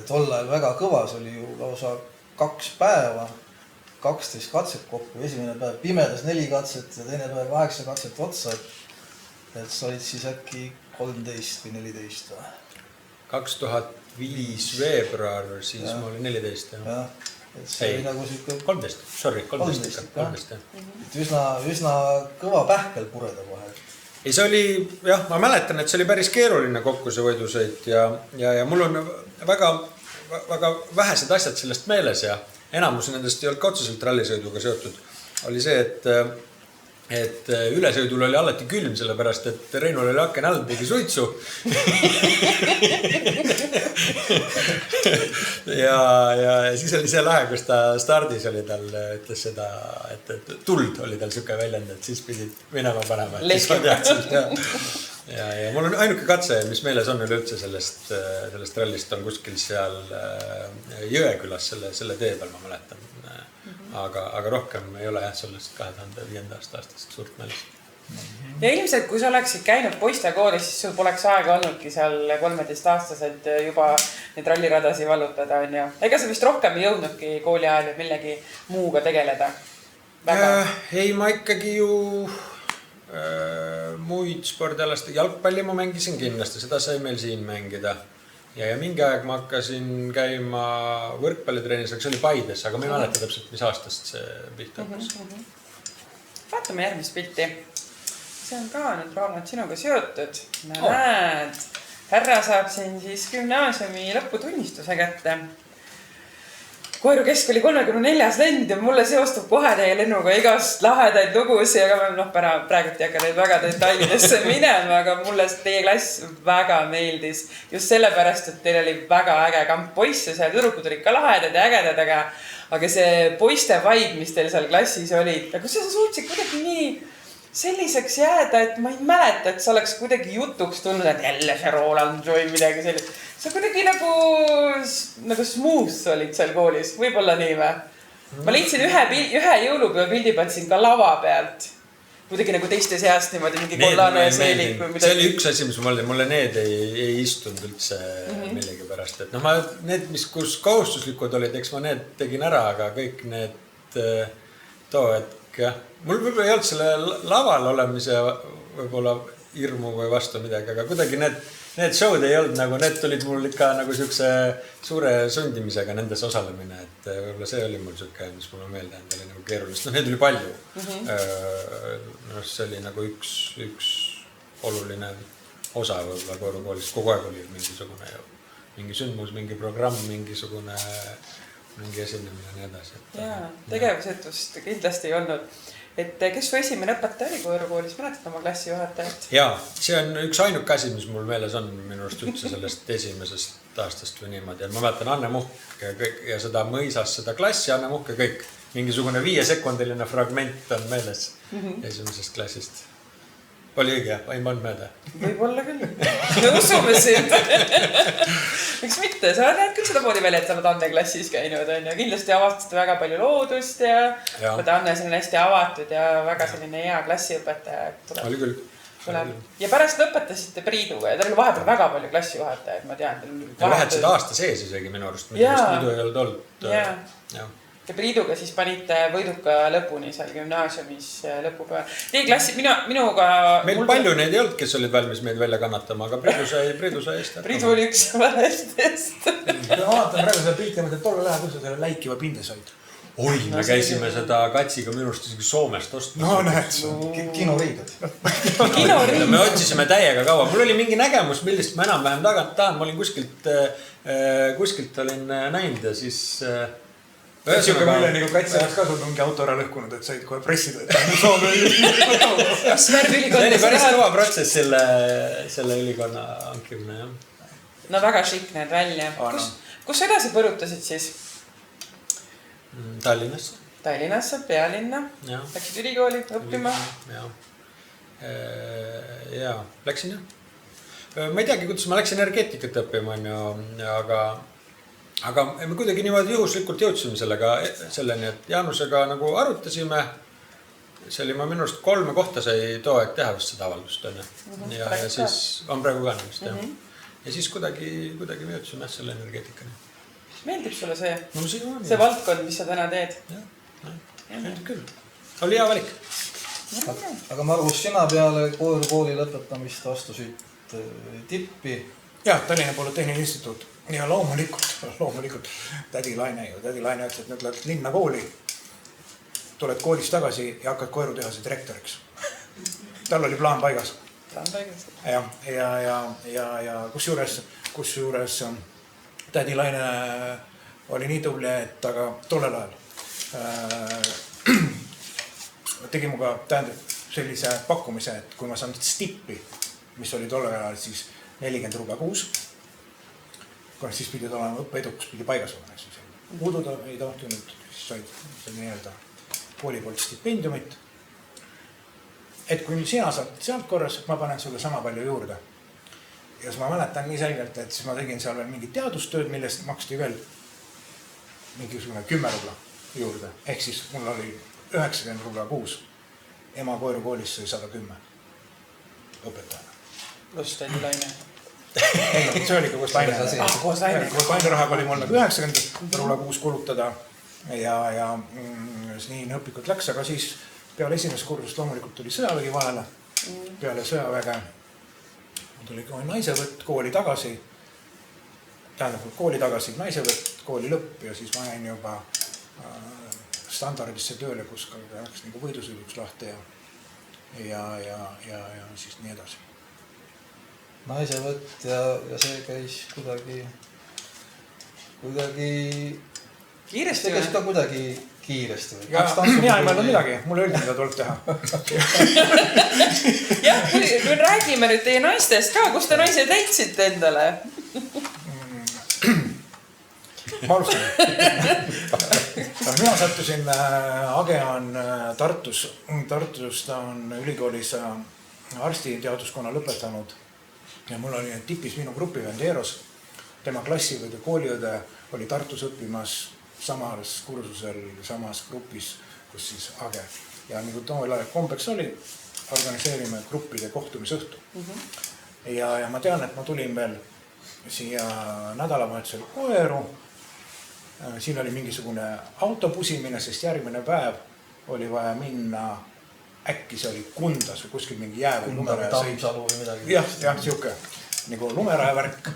tol ajal väga kõvas, oli ju lausa 2 päeva, 12 katset kokku, esimene päev pimedas 4 katset ja teine päev 8 katset otsa. Et sa olid siis äkki 13 või 14 või? 2005 veebruar, siis ma olin 14. Jah, et see oli nagu siuke... 13, sorry, 13. Üsna kõva pähkel pureda vahel. Ei, see oli, jah, ma mäletan, et see oli päris keeruline kokku see võidusõit ja mul on väga vähesed asjad sellest meeles ja enamus nendest ei olnud ka otseselt rallisõiduga seotud. Oli see, et ülesõidul oli alati külm, sellepärast, et Reinul oli aken all, tegi suitsu. ja siis oli see lahe, kus ta stardis oli tal, ütles seda, et tuld oli tal siuke väljend, et siis pidid minema panema. Ja mul on ainuke katse, mis meeles on üleüldse sellest rallist, on kuskil seal Jõekülas selle tee peal, ma mäletan. Aga rohkem ei ole sellest 2005. aastast suurt meeles. Ja ilmselt, kui sa oleksid käinud poistekoolis, siis sul poleks aega olnudki seal 13-aastaselt juba neid ralliradasi vallutada. Ega sa vist rohkem ei jõudnudki kooli ajal või millegi muuga tegeleda? Ei, ma ikkagi ju muid spordialast, jalgpalli ma mängisin kindlasti, seda sai meil siin mängida. Ja mingi aeg ma hakkasin käima võrkpallitrennis, aga see oli Paides, aga ma ei mäleta täpselt, mis aastast see pilt hakkas. Vaatame järgmist pilti. See on ka nüüd Roland sinuga seotud. Näed, härra saab siin siis gümnaasiumi lõputunnistuse kätte. Koeru Keskkooli 34. lend ja mulle seostub kohe teie lennuga igast lahedaid lugusi, aga praegult ei hakka neid väga detailidesse minema, aga mulle teie klass väga meeldis. Just sellepärast, et teil oli väga äge kamp poisse, seal tüdrukud olid ka lahedad ja ägedad, aga see poiste vibe, mis teil seal klassis oli, aga sa suutsid kuidagi nii selliseks jääda, et ma ei mäleta, et sa oleks kuidagi jutuks tulnud, et jälle see Roland või midagi sellist. Sa kuidagi nagu smooth olid seal koolis, võib-olla nii või? Ma leidsin ühe jõulupäeva pildi pealt siin ka lava pealt. Kuidagi nagu teiste seast niimoodi mingi kollane ja seelik või midagi. See oli üks asi, mis mulle need ei istunud üldse millegi pärast. Need, kus kohustuslikud olid, eks ma need tegin ära, aga kõik need too hetk, jah. Mul võib-olla ei olnud selle laval olemise võib-olla hirmu või vastu midagi, aga kuidagi need show'd ei olnud nagu, need tulid mul ikka nagu siukse suure sundimisega nendes osalemine, et võib-olla see oli mul siuke, mis mulle meelde enda oli nagu keerulist. Need oli palju. See oli nagu üks oluline osa võib-olla Koeru koolis. Kogu aeg oli mingi sündmus, mingi programm, mingisugune mingi esinemine ja nii edasi. Jaa, tegevusetust kindlasti ei olnud. Et kes su esimene õpetaja oli Koiru koolis, mäletad oma klassijuhatajat? Jaa, see on üks ainuke asi, mis mul meeles on minu arust üldse sellest esimesest aastast või niimoodi. Ma mäletan Anne Muhk ja seda mõisas, seda klassi Anne Muhk ja kõik. Mingisugune 5-sekundiline fragment on meeles esimesest klassist. Oli õige, ei mõnd mööda. Võib-olla küll. Usume sind. Miks mitte? Sa näed küll seda moodi välja, et sa oled Anne klassis käinud. Ja kindlasti avastad väga palju loodust ja Anne on hästi avatud ja väga selline hea klassiõpetaja. Oli küll. Ja pärast lõpetasite Priiduga ja teil oli vahepeal väga palju klassijuhatajaid, ma tean. Te vahetasite aasta sees isegi minu arust. Muidu ei olnud olnud. Ja Priiduga siis panite võiduka lõpuni seal gümnaasiumis lõpupäeva. Teie klassi, minuga... Meil palju neid ei olnud, kes olid valmis meid välja kannatama, aga Priidu sai eest. Priidu oli üks valestest. Ma vaatan praegu seda pilti ja mõtlen, et tolle läheb, kus sa selle läikiva pinde said. Oi, me käisime seda katsiga minu arust isegi Soomest ostmas. No näed, kinoriided. Me otsisime täiega kaua. Mul oli mingi nägemus, millist ma enam-vähem tahan. Ma olin kuskilt olin näinud ja siis... Siuke mulje nagu katsi oleks kasu mingi auto ära lõhkunud, et said kohe pressida. Mis värvilikond? See oli päris kõva protsess selle ülikonna hankimine, jah. No väga šik need välja. Kus edasi põrutasid siis? Tallinnasse. Tallinnasse, pealinna. Läksid ülikooli õppima? Jaa, läksin jah. Ma ei teagi, kuidas ma läksin energeetikat õppima, aga me kuidagi niimoodi juhuslikult jõudsime selleni, et Jaanusega nagu arutasime. See oli ma minu arust 3 kohta sai too aeg teha vist seda avaldust. Ja siis on praegu ka vist. Ja siis kuidagi me jõudsime selle energeetikani. Meeldib sulle see? No, see valdkond, mis sa täna teed? Meeldib küll. Oli hea valik. Aga Margus, sina peale Koiru kooli lõpetamist astusid tippi. Jah, Tallinna Polütehniline Instituut. Ja loomulikult tädi Laine ütles, et nüüd lähed linna kooli, tuled koolist tagasi ja hakkad Koiru tehase direktoriks. Tal oli plaan paigas. Ja kusjuures tädi Laine oli nii tubli, et aga tollel ajal tegi muga sellise pakkumise, et kui ma saan stippi, mis oli tollel ajal siis 40 ruble kuus, siis pidi olema õppeedukus, pidi paigas olema. Uududa ei tohtinud, siis said nii-öelda kooli poolt stipendiumit. Et kui sina saad sealt korras, ma panen sulle sama palju juurde. Ja siis ma mäletan nii selgelt, et siis ma tegin seal veel mingit teadustööd, millest maksti veel mingisugune 10 rubla juurde. Ehk siis mul oli 90 rubla kuus. Ema Koiru koolis sai 110 õpetajana. Pluss tädi Laine. Ei, see oli koos Laine. Koos Laine. Koos Laine rahaga oli mul 90 rubla kuus kulutada ja nii õpikult läks, aga siis peale esimest kursust loomulikult tuli sõjavägi vahele. Peale sõjaväge tuli naisevõtt kooli tagasi. Tähendab, kooli tagasi naisevõtt, kooli lõpp ja siis ma jäin juba standardisse tööle, kus läks nagu võidusõiduks lahti ja siis nii edasi. Naisevõtt ja see käis kuidagi kiiresti. See käis ka kuidagi kiiresti. Mina ei mõelnud midagi, mulle öeldi, mida tuleb teha. Jah, kui räägime nüüd teie naistest ka, kus te naised leitsite endale? Ma alustan. Mina sattusin, Age on Tartus, ta on ülikoolis arstiteaduskonna lõpetanud ja mul oli tipis minu grupivend Eeros, tema klassivõide kooliõde oli Tartus õppimas samas kursusel, samas grupis, kus siis Age. Ja nagu tool aeg kombeks oli, organiseerime gruppide kohtumisõhtu. Ja ma tean, et ma tulin veel siia nädalavahetusel Koeru. Siin oli mingisugune autopusimine, sest järgmine päev oli vaja minna, äkki see oli Kundas või kuskil mingi jää või lumeraja sõit. Tammsalu või midagi. Jah, siuke nagu lumeraja värk.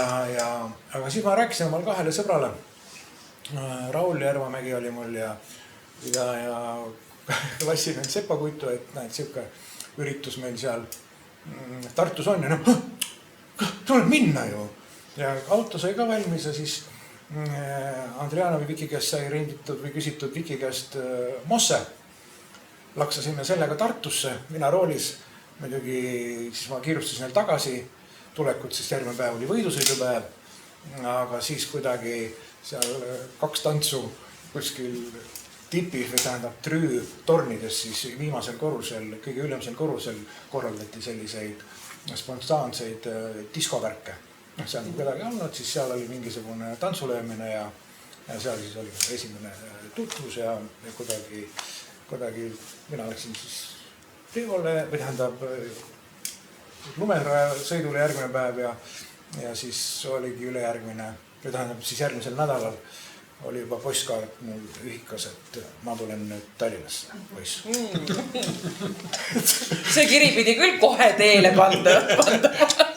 Aga siis ma rääkisin omal 2 sõbrale. Raul Järvamägi oli mul ja klassivend Sepa Kuitu, et näed, siuke üritus meil seal Tartus on ja tuleb minna ju. Ja auto sai ka valmis ja siis Andrianovi Viki käest sai renditud või küsitud Viki käest Mosse. Laksasime sellega Tartusse, mina roolis. Muidugi siis ma kiirustasin neil tagasi. Tulekut siis järgmine päev oli võidusõidupäev. Aga siis kuidagi seal 2 tantsu kuskil tipis või tähendab trüü tornides siis viimasel korrusel, kõige ülemisel korrusel korraldati selliseid spontaanseid diskovärke. See on kuidagi olnud, siis seal oli mingisugune tantsulöömine ja seal siis oli esimene tutvus ja kuidagi mina läksin siis teole või tähendab lumeraja sõidule järgmine päev ja siis oligi ülejärgmine, või tähendab siis järgmisel nädalal oli juba postkaart mul ühikas, et ma tulen nüüd Tallinnasse, poiss. See kiri pidi küll kohe teele panda.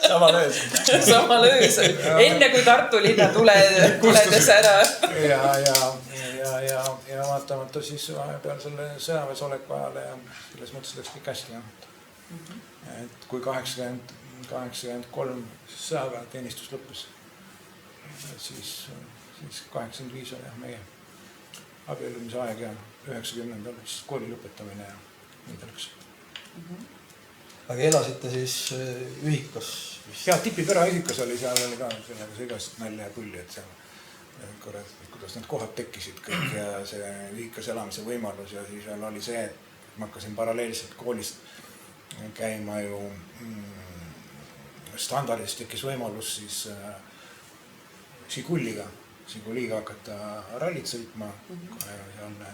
Samal öösel. Enne kui Tartu linna tuledes ära. Ja vaatamata siis peal selle sõjaväes oleku ajale ja selles mõttes läks kõik hästi. Et kui 83 sõjaväeteenistus lõppes, siis 85 oli meie abiellumise aeg ja 90 siis kooli lõpetamine ja nii läks. Aga elasite siis ühikas? Ja Tipipera ühikas oli, seal oli ka sellega igast nälja ja pulli, et seal kuidas need kohad tekkisid kõik ja see ühikas elamise võimalus ja siis veel oli see, et ma hakkasin paralleelselt koolist käima ju standardis tekkis võimalus siis Žiguliga hakata rallit sõitma. Sealne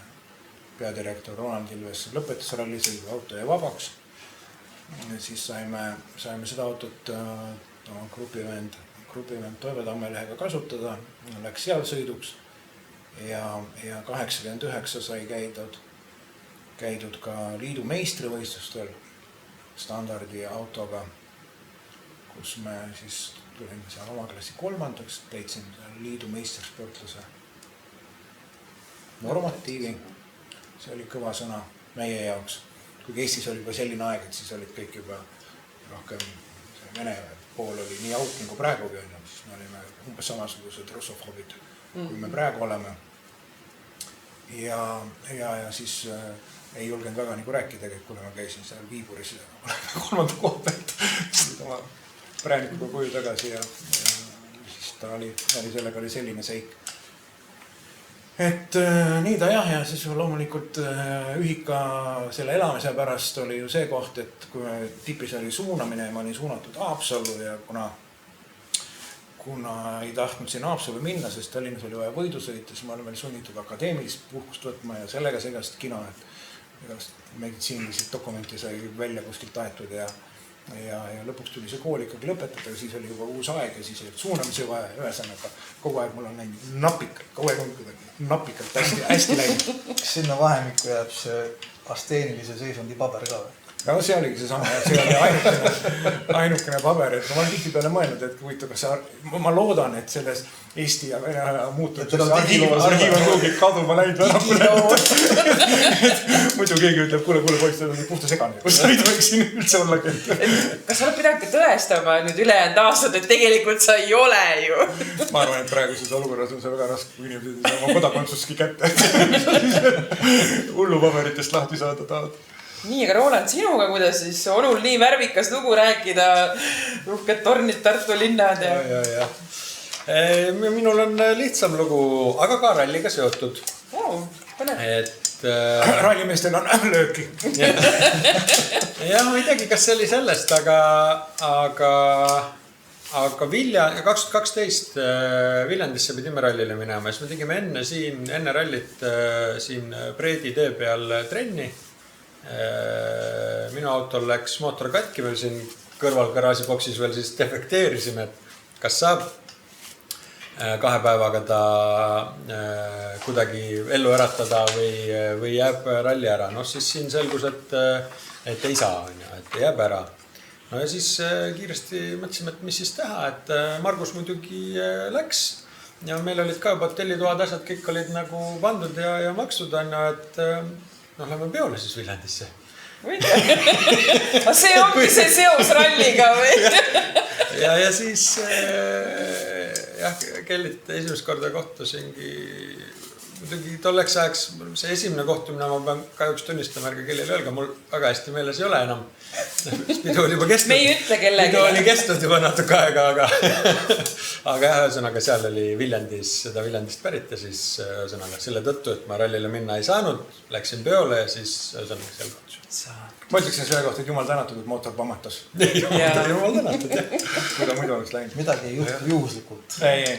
peadirektor Ronald Ilves lõpetas rallisõidu, auto jäi vabaks. Siis saime seda autot grupivend Toive Tammelehega kasutada, läks seal sõiduks ja 89 sai käidud ka liidu meistrivõistlustel standardi autoga, kus me siis tulime seal oma klassi 3. Täitsin liidu meistersportlase normatiivi. See oli kõva sõna meie jaoks. Kuigi Eestis oli juba selline aeg, et siis olid kõik juba rohkem Vene pool oli nii auk nagu praegugi on, siis me olime umbes samasugused russofoobid, kui me praegu oleme. Ja siis ei julgenud väga nagu rääkida, kuna ma käisin seal Viiburis 3. koha pealt oma präänikuga koju tagasi ja siis ta oli sellega oli selline seik. Et nii ta jah, ja siis loomulikult ühika selle elamise pärast oli ju see koht, et kui tipis oli suunamine ja ma olin suunatud Haapsallu ja kuna ei tahtnud siin Haapsallu minna, sest Tallinnas oli vaja võidusõita, siis ma olin veel sunnitud akadeemilist puhkust võtma ja sellega segast kino, et meditsiinilisi dokumente sai välja kuskilt aetud ja lõpuks tuli see kool ikkagi lõpetada, aga siis oli juba uus aeg ja siis oli suunamise vaja ja ühesõnaga kogu aeg mul on läinud napikalt, kogu aeg on kuidagi napikalt hästi läinud. Kas sinna vahemikku jääb see asteenilise seisundi paber ka või? No see oligi see sama, see oli ainukene paber, et ma olen tihti peale mõelnud, et huvitav, ma loodan, et selles Eesti ja Vene aja muutumises arhiiv on kuhugi kaduma läinud ära. Muidu keegi ütleb, kuule poiss, ta on puhta segane, kus sa ei tohiks siin üldse olla. Kas sa oled pidanud tõestama nüüd ülejäänud aastad, et tegelikult sa ei ole ju? Ma arvan, et praeguses olukorras on see väga raske, kui inimesed ei saa oma kodakondsuski kätte. Hullu paberitest lahti saada tahad. Nii, aga Roland, sinuga kuidas siis onul nii värvikas lugu rääkida, uhked tornid, Tartu linnad ja... Minul on lihtsam lugu, aga ka ralliga seotud. Rallimeestel on lööki. Ja ma ei teagi, kas see oli sellest, aga 2012 Viljandisse pidime rallile minema. Siis me tegime enne rallit siin Preedi tee peal trenni. Minu autol läks mootor katki veel siin kõrval garaažiboksis veel siis defekteerisime, et kas saab 2 päevaga ta kuidagi ellu äratada või jääb ralli ära. No siis siin selgus, et ei saa, et jääb ära. No ja siis kiiresti mõtlesime, et mis siis teha, et Margus muidugi läks ja meil olid ka juba hotellitoad, asjad kõik olid nagu pandud ja makstud, et lähme peole siis Viljandisse. See ongi see seos ralliga või? Ja siis jah, Kellit esimest korda kohtusingi, muidugi tolleks ajaks see esimene kohtumine, ma pean kahjuks tunnistama, ärge Kellile öelda, mul väga hästi meeles ei ole enam. Pidu oli juba kestnud. Me ei ütle kellegi. Pidu oli kestnud juba natuke aega, aga jah, ühesõnaga seal oli seda Viljandist pärit ja siis ühesõnaga selle tõttu, et ma rallile minna ei saanud, läksin peole ja siis ühesõnaga seal kohtusin. Ma ütleksin selle kohta, et jumal tänatud, et mootor pammatas. Jumal tänatud, jah. Kuida muidu oleks läinud. Midagi ei juhtu juhuslikult. Ei.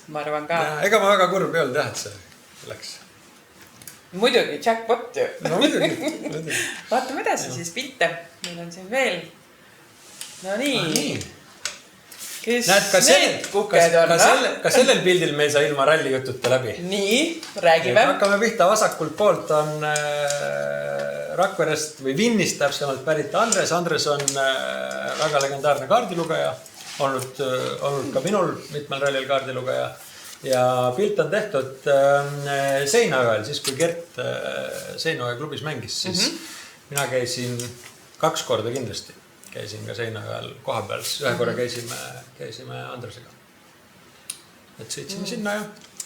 Ma arvan ka. Ega ma väga kurb ei olnud jah, et see läks. Muidugi, jackpot ju. No muidugi. Vaatame edasi siis pilte. Meil on siin veel. No nii. Kes näed, need kuked on? Ka sellel pildil me ei saa ilma ralli jututa läbi. Nii, räägime. Hakkame pihta vasakult poolt on Rakverest või Vinnist täpsemalt pärit Andres. Andres on väga legendaarne kaardilugeja, olnud ka minul mitmel rallil kaardilugeja. Ja pilt on tehtud Seinaöel, siis kui Gert Seinaöe klubis mängis, siis mina käisin 2 korda kindlasti. Käisin ka Seinaöel koha peal, ühe korra käisime Andresega. Et sõitsime sinna ja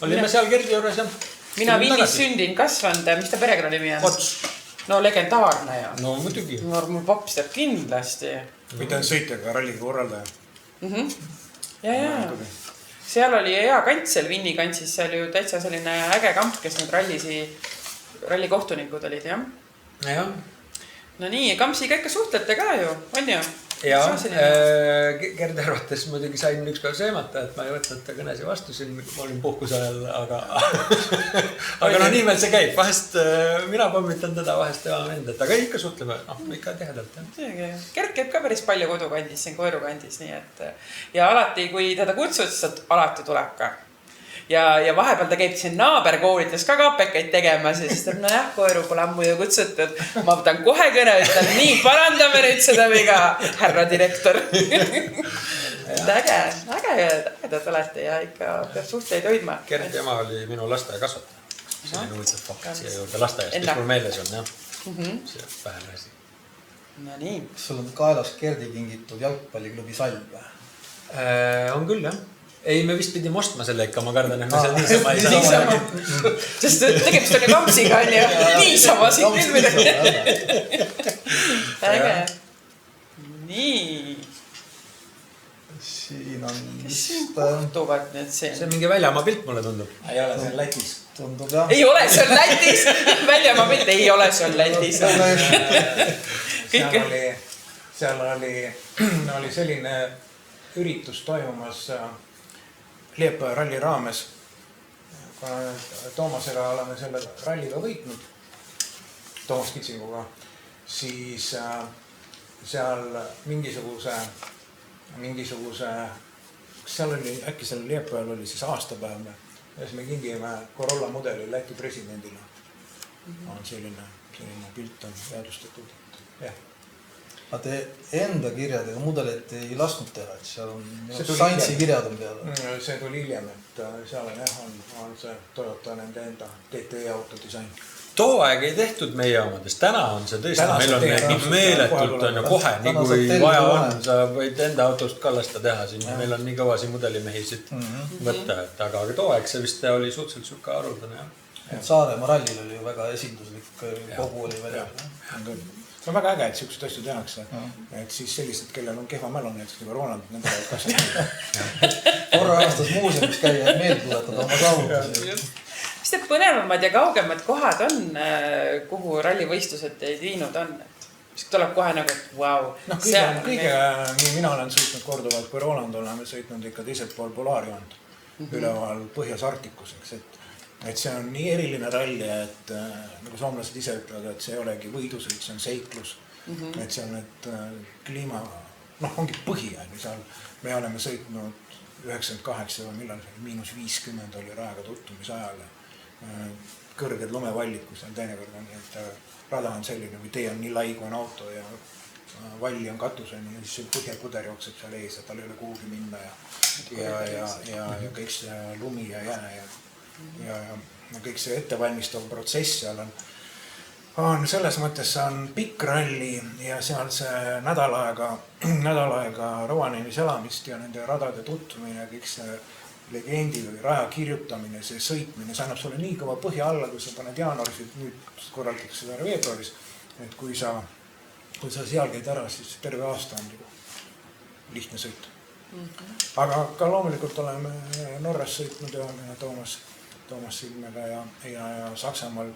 olime seal Gerdi juures ja... Mina Vinnis sündin kasvanud, mis ta perekonnanimi on? Ots. No legendaarne ja. No muidugi. Mul paps teab kindlasti. Mitte sõitjaga, ralliga korraldaja. Ja. Seal oli hea kants seal Vinni kantsis, seal ju täitsa selline äge kamp, kes need rallikohtunikud olid, jah? Jah. No nii, kampsiga ikka suhtlete ka ju, on ju? Ja, Gerdi arvates muidugi sain üks päev seemata, et ma ei võtnud ta kõnesi vastu siin, ma olin puhkuse ajal, aga no nii meil see käib. Vahest mina pommitan teda, vahest tema vend, et aga ikka suhtleme, ikka tihedalt. Gert käib ka päris palju kodukandis, siin Koiru kandis, nii et ja alati, kui teda kutsud, siis alati tuleb ka. Ja vahepeal ta käib siin naaberkoolides ka kapekaid tegema, siis ta nojah, Koiru pole ammu ju kutsutud. Ma võtan kohe kõne, ütlen nii, parandame nüüd seda viga, härra direktor. Ägedad olete ja ikka peab suhteid hoidma. Gert ema oli minu lasteaia kasvataja. See on huvitav fakt siia juurde lasteaiast, mis mul meeles on, jah. See on vähene asi. No nii. Kas sul on kaelas Gerdi kingitud jalgpalliklubi salve? On küll, jah. Ei, me vist pidime ostma selle ikka, ma kardan, et me seal niisama ei saa. Sest tegemist on ju kampsiga, on ju. Niisama siit küll midagi. Äge. Nii. Siin on... Kes siin kohtuvad nüüd siin? See on mingi väljamaa pilt, mulle tundub. Ei ole, see on Lätis. Tundub, jah. Ei ole, see on Lätis. Väljamaa pilt, ei ole, see on Lätis. Seal oli selline üritus toimumas Liepaja ralli raames. Toomasega oleme selle ralliga võitnud, Toomas Kitsinguga, siis seal mingisuguse, seal oli, äkki seal Liepajal oli siis aastapäev, ja siis me kingime Corolla mudeli Läti presidendile. On selline pilt on jäädustatud. Jah. Aga te enda kirjad ega mudelit ei lasknud teha, et seal on Saintsi kirjad on peale. See tuli hiljem, et seal on see Toyota nende enda TT auto disain. Too aeg ei tehtud meie omadest, täna on see tõesti, meil on nii meeletult on ju kohe, nii kui vaja on, sa võid enda autost kallasta teha siin, meil on nii kõvasi mudelimehisid võtta, aga too aeg see vist oli suhteliselt sükke haruldane. Saaremaa rallil oli ju väga esinduslik, kogu oli välja. See on väga äge, et siuksed asju tehakse, et siis sellised, kellel on kehva mälu, näiteks nagu Ronald, nende peavad kasvada. Korra aastas muuseumis käia meelde tuletada oma saavutusi. Mis need põnevamad ja kaugemad kohad on, kuhu rallivõistlused teid viinud on? Mis tuleb kohe nagu, et vau. Kõige, nii mina olen sõitnud korduvalt, kui Roland oleme sõitnud ikka teiselt pool Polaariond, üleval Põhjas Arktikus, et see on nii eriline ralli, et nagu soomlased ise ütlevad, et see ei olegi võidusõit, see on seiklus. Et see on need kliima, ongi põhi, seal me oleme sõitnud 98 või millal see -50 oli raega tuttumisajal. Kõrged lumevallid, kus on teinekord on, et rada on selline või tee on nii lai, kui on auto ja valli on katuseni ja siis põhjapuder jookseb seal ees, et tal ei ole kuhugi minna ja kõik see lumi ja jää ja kõik see ettevalmistav protsess seal on selles mõttes on pikk ralli ja seal see nädal aega Rovaniemis elamist ja nende radade tutvumine ja kõik see legendi või raja kirjutamine, see sõitmine, see annab sulle nii kõva põhja alla, kui sa paned jaanuaris, et nüüd korraldatakse seda veebruaris, et kui sa seal käid ära, siis terve aasta on nagu lihtne sõit. Aga ka loomulikult oleme Norras sõitnud ja Toomas Silmega ja Saksamaal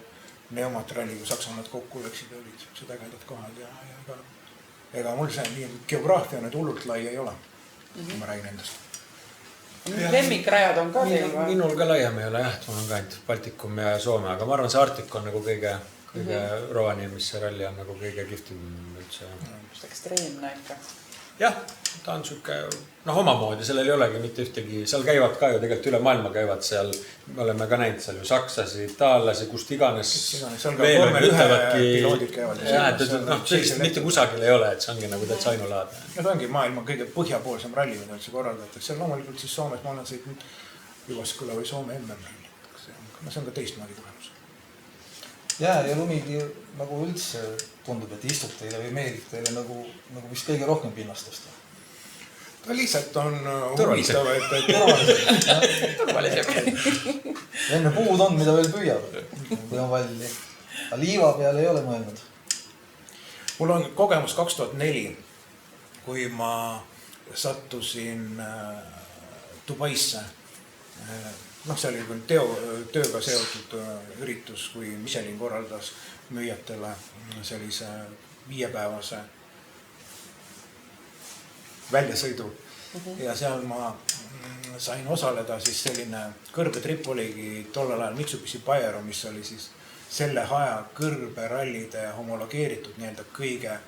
Neumatralli, kui Saksamaad kokku läksid, olid siuksed ägedad kohad ja ega mul see nii geograafia nüüd hullult lai ei ole, kui ma räägin endast. Lemmikrajad on ka teil või? Minul ka laiem ei ole jah, et mul on ka ainult Baltikum ja Soome, aga ma arvan, see Arctic on nagu kõige Rovaniemisse ralli on nagu kõige kihvtim üldse. Ekstreemne ikka. Jah, ta on siuke, omamoodi, sellel ei olegi mitte ühtegi, seal käivad ka ju tegelikult üle maailma käivad seal, me oleme ka näinud seal ju saksasi, itaallasi, kust iganes. Seal ka vormel ühe piloodid käivad. Mitte kusagil ei ole, et see ongi nagu täitsa ainulaadne. See ongi maailma kõige põhjapoolsem ralli, mida üldse korraldatakse. Seal loomulikult siis Soomes ma olen sõitnud Jyvaskyla või Soome MM-ralli. See on ka teistmoodi kogemus. Jää ja lumigi nagu üldse tundub, et istub teile või meeldib teile nagu vist kõige rohkem pinnastust. Ta lihtsalt on huvistav, et enne puud on, mida veel püüab, kui on valli. Aga liiva peale ei ole mõelnud. Mul on kogemus 2004, kui ma sattusin Dubaisse. See oli küll tööga seotud üritus, kui Michelin korraldas müüjatele sellise 5-päevase väljasõidu. Ja seal ma sain osaleda siis selline kõrbetripp oligi tollel ajal Mitsubishi Pajero, mis oli siis selle aja kõrberallide homologeeritud nii-öelda kõige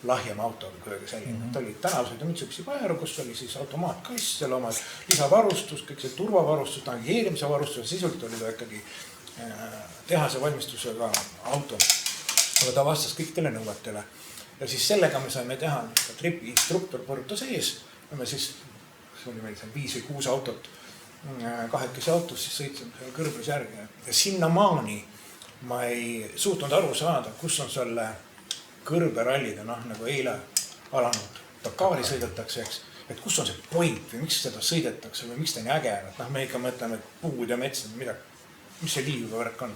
lahjem auto, kõige selline. Ta oli tänavsõidu Mitsubishi Pajero, kus oli siis automaatkass, seal oma lisavarustus, kõik see turvavarustus, navigeerimise varustus, sisult oli ta ikkagi tehase valmistusega auto. Aga ta vastas kõikidele nõuetele. Ja siis sellega me saime teha tripi instruktor põrutas ees. Me siis, see oli meil 5 või 6 autot, kahekesi autos, siis sõitsime seal kõrbes järgi. Ja sinna maani ma ei suutnud aru saada, kus on selle kõrberallide, nagu eile alanud Dakari sõidetakse, eks. Et kus on see point või miks seda sõidetakse või miks ta nii äge on. Me ikka mõtleme, et puud ja mets, mis see liiviga värk on.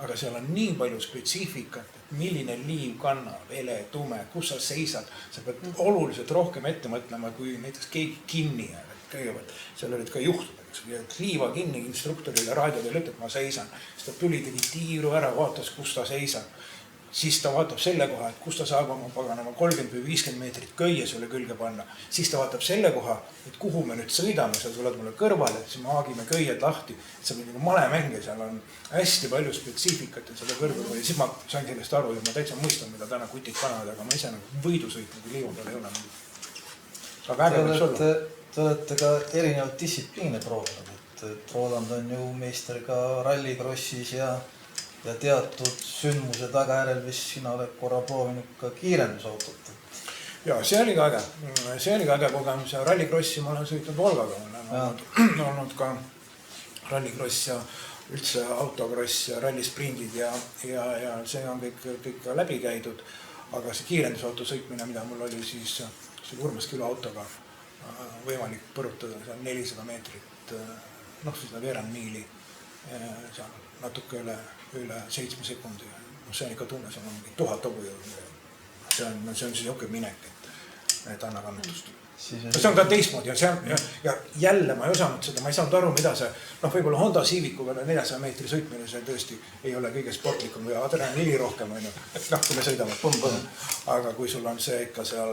Aga seal on nii palju spetsiifikat, et milline liiv kannab, ele, tume, kus sa seisad. Sa pead oluliselt rohkem ette mõtlema, kui näiteks keegi kinni jääb. Kõigepealt seal olid ka juhtud, et liiva kinni instruktorile raadiodele ütleb, ma seisan. Siis ta tuli, tegi tiiru ära, vaatas, kus ta seisab. Siis ta vaatab selle koha, et kus ta saab oma paganama 30 või 50 meetrit köie sulle külge panna. Siis ta vaatab selle koha, et kuhu me nüüd sõidame, sa tuled mulle kõrvale, siis me haagime köied lahti. See on nagu malemänge, seal on hästi palju spetsiifikat ja seda kõrvale. Siis ma sain sellest aru ja ma täitsa mõistan, mida täna kutid panevad, aga ma ise nagu võidusõit nagu liivu peal ei ole. Aga äge võiks olla. Te olete ka erinevad distsipliine proovinud. Roland on ju meister ka rallikrossis ja teatud sündmuse tagajärel vist sina oled korra proovinud ka kiirendusautot. Ja see oli ka äge. See oli ka äge kogemus ja rallikrossi ma olen sõitnud Volgaga. Ma olen olnud ka rallikross ja üldse autokross ja rallisprindid ja see on kõik läbi käidud. Aga see kiirendusauto sõitmine, mida mul oli siis see Urmasküla autoga võimalik põrutada 400 meetrit, seda veerand miili, natuke üle 7 sekundi. See on ikka tunne, see on mingi 1000 hobujõud. See on siis jokke minek, et anna kannatust. See on ka teistmoodi ja jälle ma ei osanud seda, ma ei saanud aru, mida see, võib-olla Honda Civikuga 400 meetri sõitmine, see tõesti ei ole kõige sportlikum või adrenaliini rohkem, kui me sõidame põmm-põmm. Aga kui sul on see ikka seal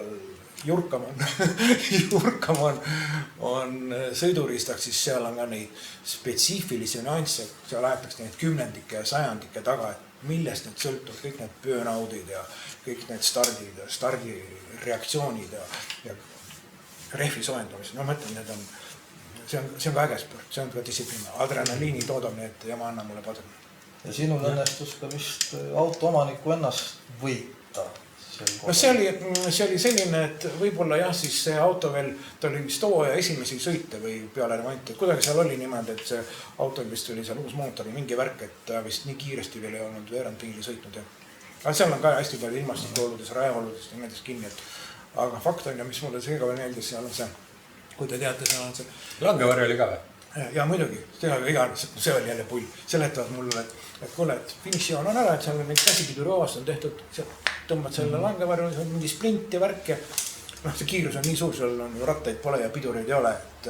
jurkam on sõiduristaks, siis seal on ka neid spetsiifilisi nüansse, seal aetakse neid kümnendike ja sajandike taga, et millest need sõltuvad, kõik need pöönaudid ja kõik need stardid ja stardireaktsioonid ja rehvi soojendamised. Ma mõtlen, see on ka äge sport, see on ka distsipliin. Adrenaliini toodab need ja ma annan mulle padrun. Ja sinul õnnestus ka vist autoomaniku ennast võita. See oli selline, et võib-olla jah, siis see auto veel, ta oli vist hooaja esimesi sõite või peale remonti, et kuidagi seal oli niimoodi, et see auto vist oli seal uus mootor või mingi värk, et ta vist nii kiiresti veel ei olnud veerand piili sõitnud. Aga seal on ka hästi palju ilmastikuoludes, raeoludest ja nendest kinni, aga fakt on ja mis mulle seega veel meeldis, seal on see, kui te teate, seal on see Langevarju oli ka või? Ja muidugi, see oli jälle pull. Seletavad mulle, et kuule, et finišijoon on ära, et seal on mingi käsipiduri avast on tehtud, tõmbad selle langevarju, see on mingi sprint ja värk ja see kiirus on nii suur, sul on ju rattaid pole ja pidureid ei ole, et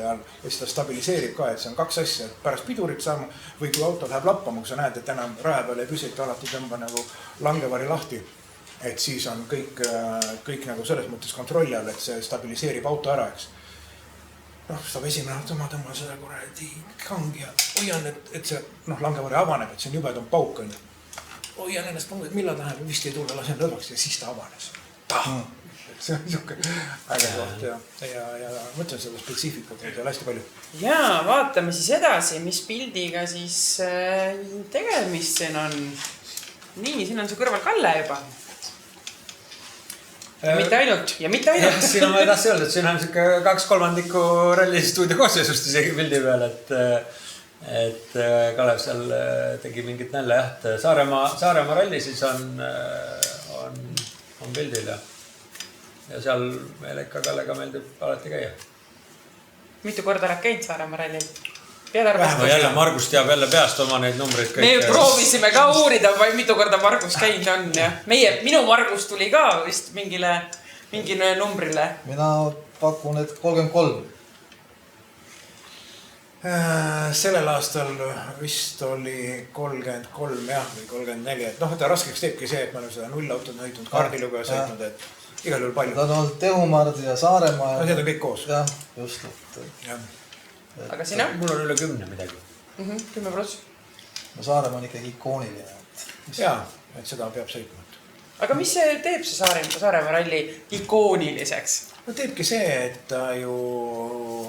seda stabiliseerib ka, et see on kaks asja, et pärast pidurit saama või kui auto läheb lappama, kui sa näed, et enam raja peale ei püsi, et alati tõmba nagu langevari lahti, et siis on kõik nagu selles mõttes kontrolli all, et see stabiliseerib auto ära, eks. Saab esimene tõmba seda kuradi kangi ja hoian, et see langevari avaneb, et see on jubedam pauk on. Hoian ennast pannud, et millal läheb, vist ei tule, lasen lõdvaks ja siis ta avanes. See on niisugune äge koht ja mõtlen seda spetsiifikat ja hästi palju. Ja vaatame siis edasi, mis pildiga siis tegemist siin on. Nii, siin on see kõrval Kalle juba. Ja mitte ainult. Siin on ma tahtsin öelda, et siin on siuke 2/3 ralli stuudio koosseisust isegi pildi peal, et Kalev seal tegi mingit nälja jah. Saaremaa ralli siis on pildil ja seal meil ikka Kallega meeldib alati käia. Mitu korda oled käinud Saaremaa rallil? No jälle Margus teab jälle peast oma neid numbreid kõik. Me proovisime ka uurida, mitu korda Margus käinud on ja minu Margus tuli ka vist mingile numbrile. Mina pakun, et 33. Sellel aastal vist oli 33 jah, või 34. Et et raskeks teebki see, et me oleme seda nullautot sõitnud, kaardilugu ja sõitnud, et igal juhul palju. Ta on olnud Tehumard ja Saaremaa. Need on kõik koos. Jah, just. Aga sina? Mul on üle 10 midagi. 10+. No Saaremaa on ikkagi ikooniline. Jaa, et seda peab sõitma. Aga mis see teeb see Saaremaa ralli ikooniliseks? No teebki see, et ta ju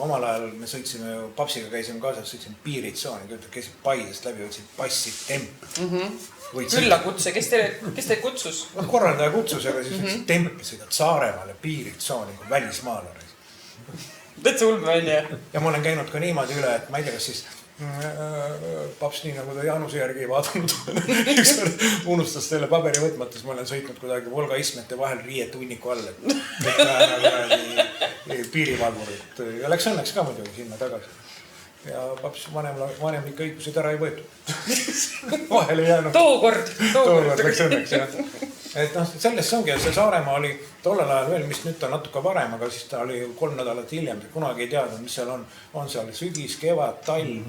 omal ajal me sõitsime ju, papsiga käisime kaasas, sõitsime piiritsooni, käisid Paidest läbi, võtsid passid tempi. Küllakutse, kes teid kutsus? Korraldaja kutsus, aga siis võtsid tempi, sõidad Saaremaale piiritsooni kui välismaalari. Täitsa ulme on ja? Ja ma olen käinud ka niimoodi üle, et ma ei tea, kas siis paps nii nagu ta Jaanuse järgi ei vaadanud. Unustas selle paberi võtmates, ma olen sõitnud kuidagi Volga istmete vahel riiete hunniku all, et piirivalvurit. Ja läks õnneks ka muidugi sinna tagasi. Ja paps vanem ikka õigused ära ei võetud. Vahel ei jäänud. Tookord läks õnneks, jah. Et sellest ongi, et see Saaremaa oli tollel ajal veel, mis nüüd ta natuke varem, aga siis ta oli 3 nädalat hiljem. Kunagi ei teadnud, mis seal on. On seal sügis, kevad, talv,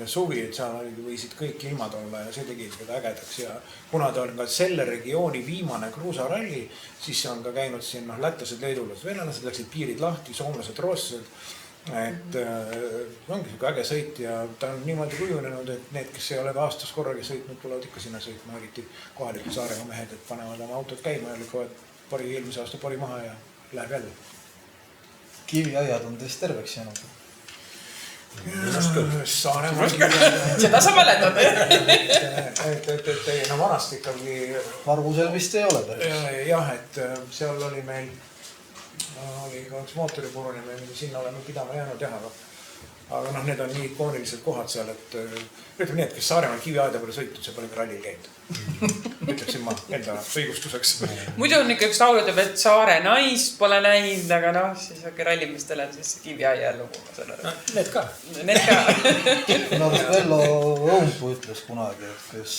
suvi, et seal võisid kõik ilmad olla ja see tegi seda ägedaks. Ja kuna ta on ka selle regiooni viimane kruusaralli, siis on ka käinud siin lätlased, leedulased, venelased läksid piirid lahti, soomlased, rootslased. Et ongi siuke äge sõit ja ta on niimoodi kujunenud, et need, kes ei ole aastas korragi sõitnud, tulevad ikka sinna sõitma, eriti kohalikud Saaremaa mehed, et panevad oma autod käima ja lükavad eelmise aasta pori maha ja läheb jälle. Kiviaiad on teist terveks jäänud. Saaremaa. Seda sa mäletad. Et vanast ikkagi. Margusel vist ei ole päris. Jah, et seal oli meil oli ka üks mootoripurun ja me sinna oleme pidama jäänud jah, aga need on nii ikoonilised kohad seal, et ütleme nii, et kes Saaremaal Kiviaeda pole sõitud, see pole ka rallil käinud. Ütleksin ma enda õigustuseks. Muidu on ikka üks laulu teeb, et Saare nais pole näinud, aga siis rallimistele on siis Kiviaia lugu. Need ka. Vello Õumpuu ütles kunagi, et kes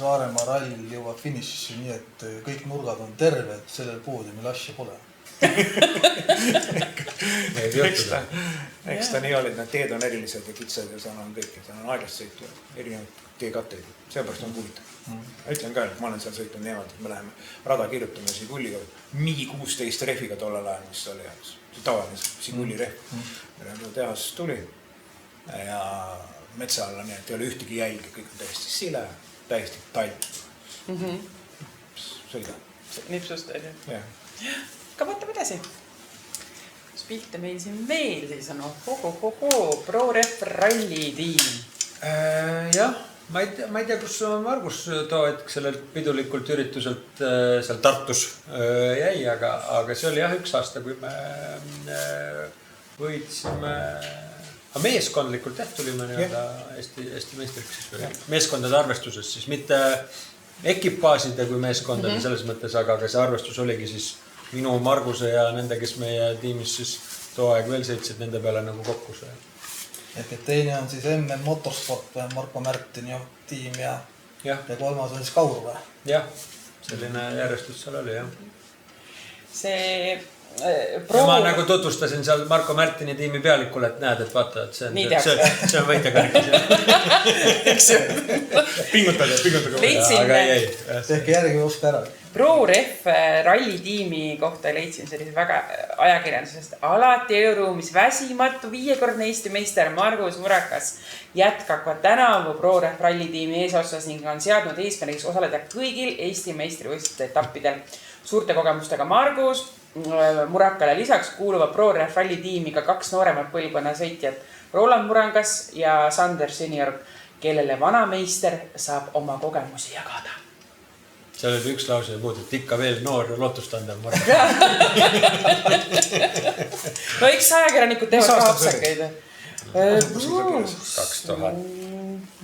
Saaremaa rallil jõuab finišisse nii, et kõik nurgad on terved, sellel poodiumil asja pole. Eks ta nii oli, et need teed on erilised ja kitsad ja seal on kõik, et seal on aeglast sõitu ja erinevad teekatteid. Seepärast on huvitav. Ütlen ka, et ma olen seal sõitnud niimoodi, et me läheme rada kirjutame Sigulliga. Migi 16 rehviga tollel ajal, mis oli see tavaline Sigulli rehv. Tehas tuli ja metsa alla, nii et ei ole ühtegi jälgi, kõik on täiesti sile, täiesti talv. Sõida. Nipsust, jah. Ka vaatame edasi. Mis pilte meil siin veel siis on? ProRef ralli tiim. Jah, ma ei tea, kus Margus too hetk sellelt pidulikult ürituselt seal Tartus jäi, aga see oli jah üks aasta, kui me võitsime meeskondlikult tulime Eesti meistriks meeskondade arvestuses, siis mitte ekipaaside kui meeskondade selles mõttes, aga see arvestus oligi siis minu, Marguse ja nende, kes meie tiimis siis too aeg veel sõitsid, nende peale nagu kokku see. ehk et teine on siis MM Motorsport või Marko Märtini tiim ja kolmas on siis Kaurvee. Jah, selline järjestus seal oli, jah. See ma nagu tutvustasin seal Marko Märtini tiimi pealikule, et näed, et vaata, et see on võitjakarikis. Pingutage. Tehke järgi oska ära. ProRef rallitiimi kohta leidsin sellise väga ajakirjandusest. Alati eluruumis väsimatu 5-kordne Eesti meister Margus Murakas jätkab ka tänavu ProRef rallitiimi eesotsas ning on seadnud eesmärgiks osaleda kõigil Eesti meistrivõistluste etappidel. Suurte kogemustega Margus Murakale lisaks kuuluvad ProRef rallitiimi ka 2 nooremat põlvkonna sõitjad Roland Murangas ja Sander Senior, kellele vanameister saab oma kogemusi jagada. Seal oli üks lause puudut, ikka veel noor lootustandev Murangas. No eks ajakirjanikud teevad ka apsakaid. 2000.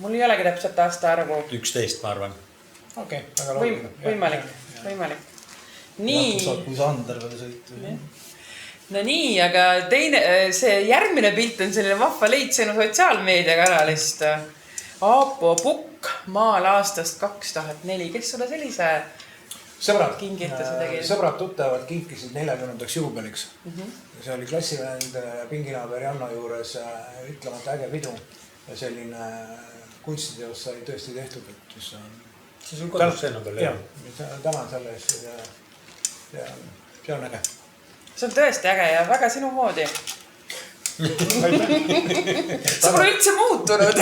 Mul ei olegi täpselt aasta arvu. 11, ma arvan. Okei, väga loogiline. Võimalik. Nii. Kui Sander veel sõitu. No nii, aga see järgmine pilt on selline vahva leid sinu sotsiaalmeediakanalist. Aapo Pukk maal aastast 2004. Kes sulle sellise kingituse tegi? Sõbrad tuttavad kinkisid 40. juubeliks. See oli klassivend pinginaaber Janno juures ütlemata äge pidu. Ja selline kunstiteos sai tõesti tehtud, et mis on... See on kodus seina peal. Jah, tänan selle eest ja see on äge. See on tõesti äge ja väga sinu moodi. See pole üldse muutunud.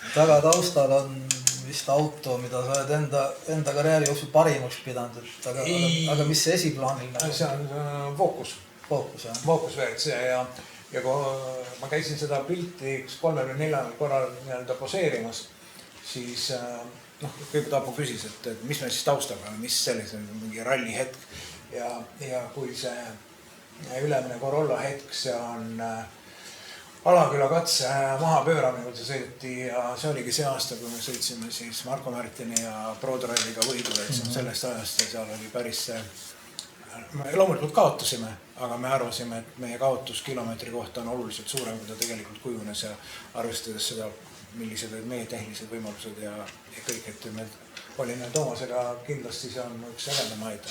Taga taustal on vist auto, mida sa oled enda karjääri jooksul parimaks pidanud. Aga mis see esiplaanil näeb? See on Focus. Focus WRC ja kui ma käisin seda pilti 34 korral poseerimas, siis kõigepealt Aapo küsis, et mis me siis taustaga, mis sellise mingi ralli hetk ja kui see ülemine Corolla hetk, see on Alaküla katse maha pööramine, kui see sõideti ja see oligi see aasta, kui me sõitsime siis Marko Märtini ja ProDrive'iga võidule, et see on sellest ajast ja seal oli päris see, me loomulikult kaotasime, aga me arvasime, et meie kaotus kilomeetri kohta on oluliselt suurem, kui ta tegelikult kujunes ja arvestades seda, millised olid meie tehnilised võimalused ja kõik, et me olime Toomasega kindlasti see on üks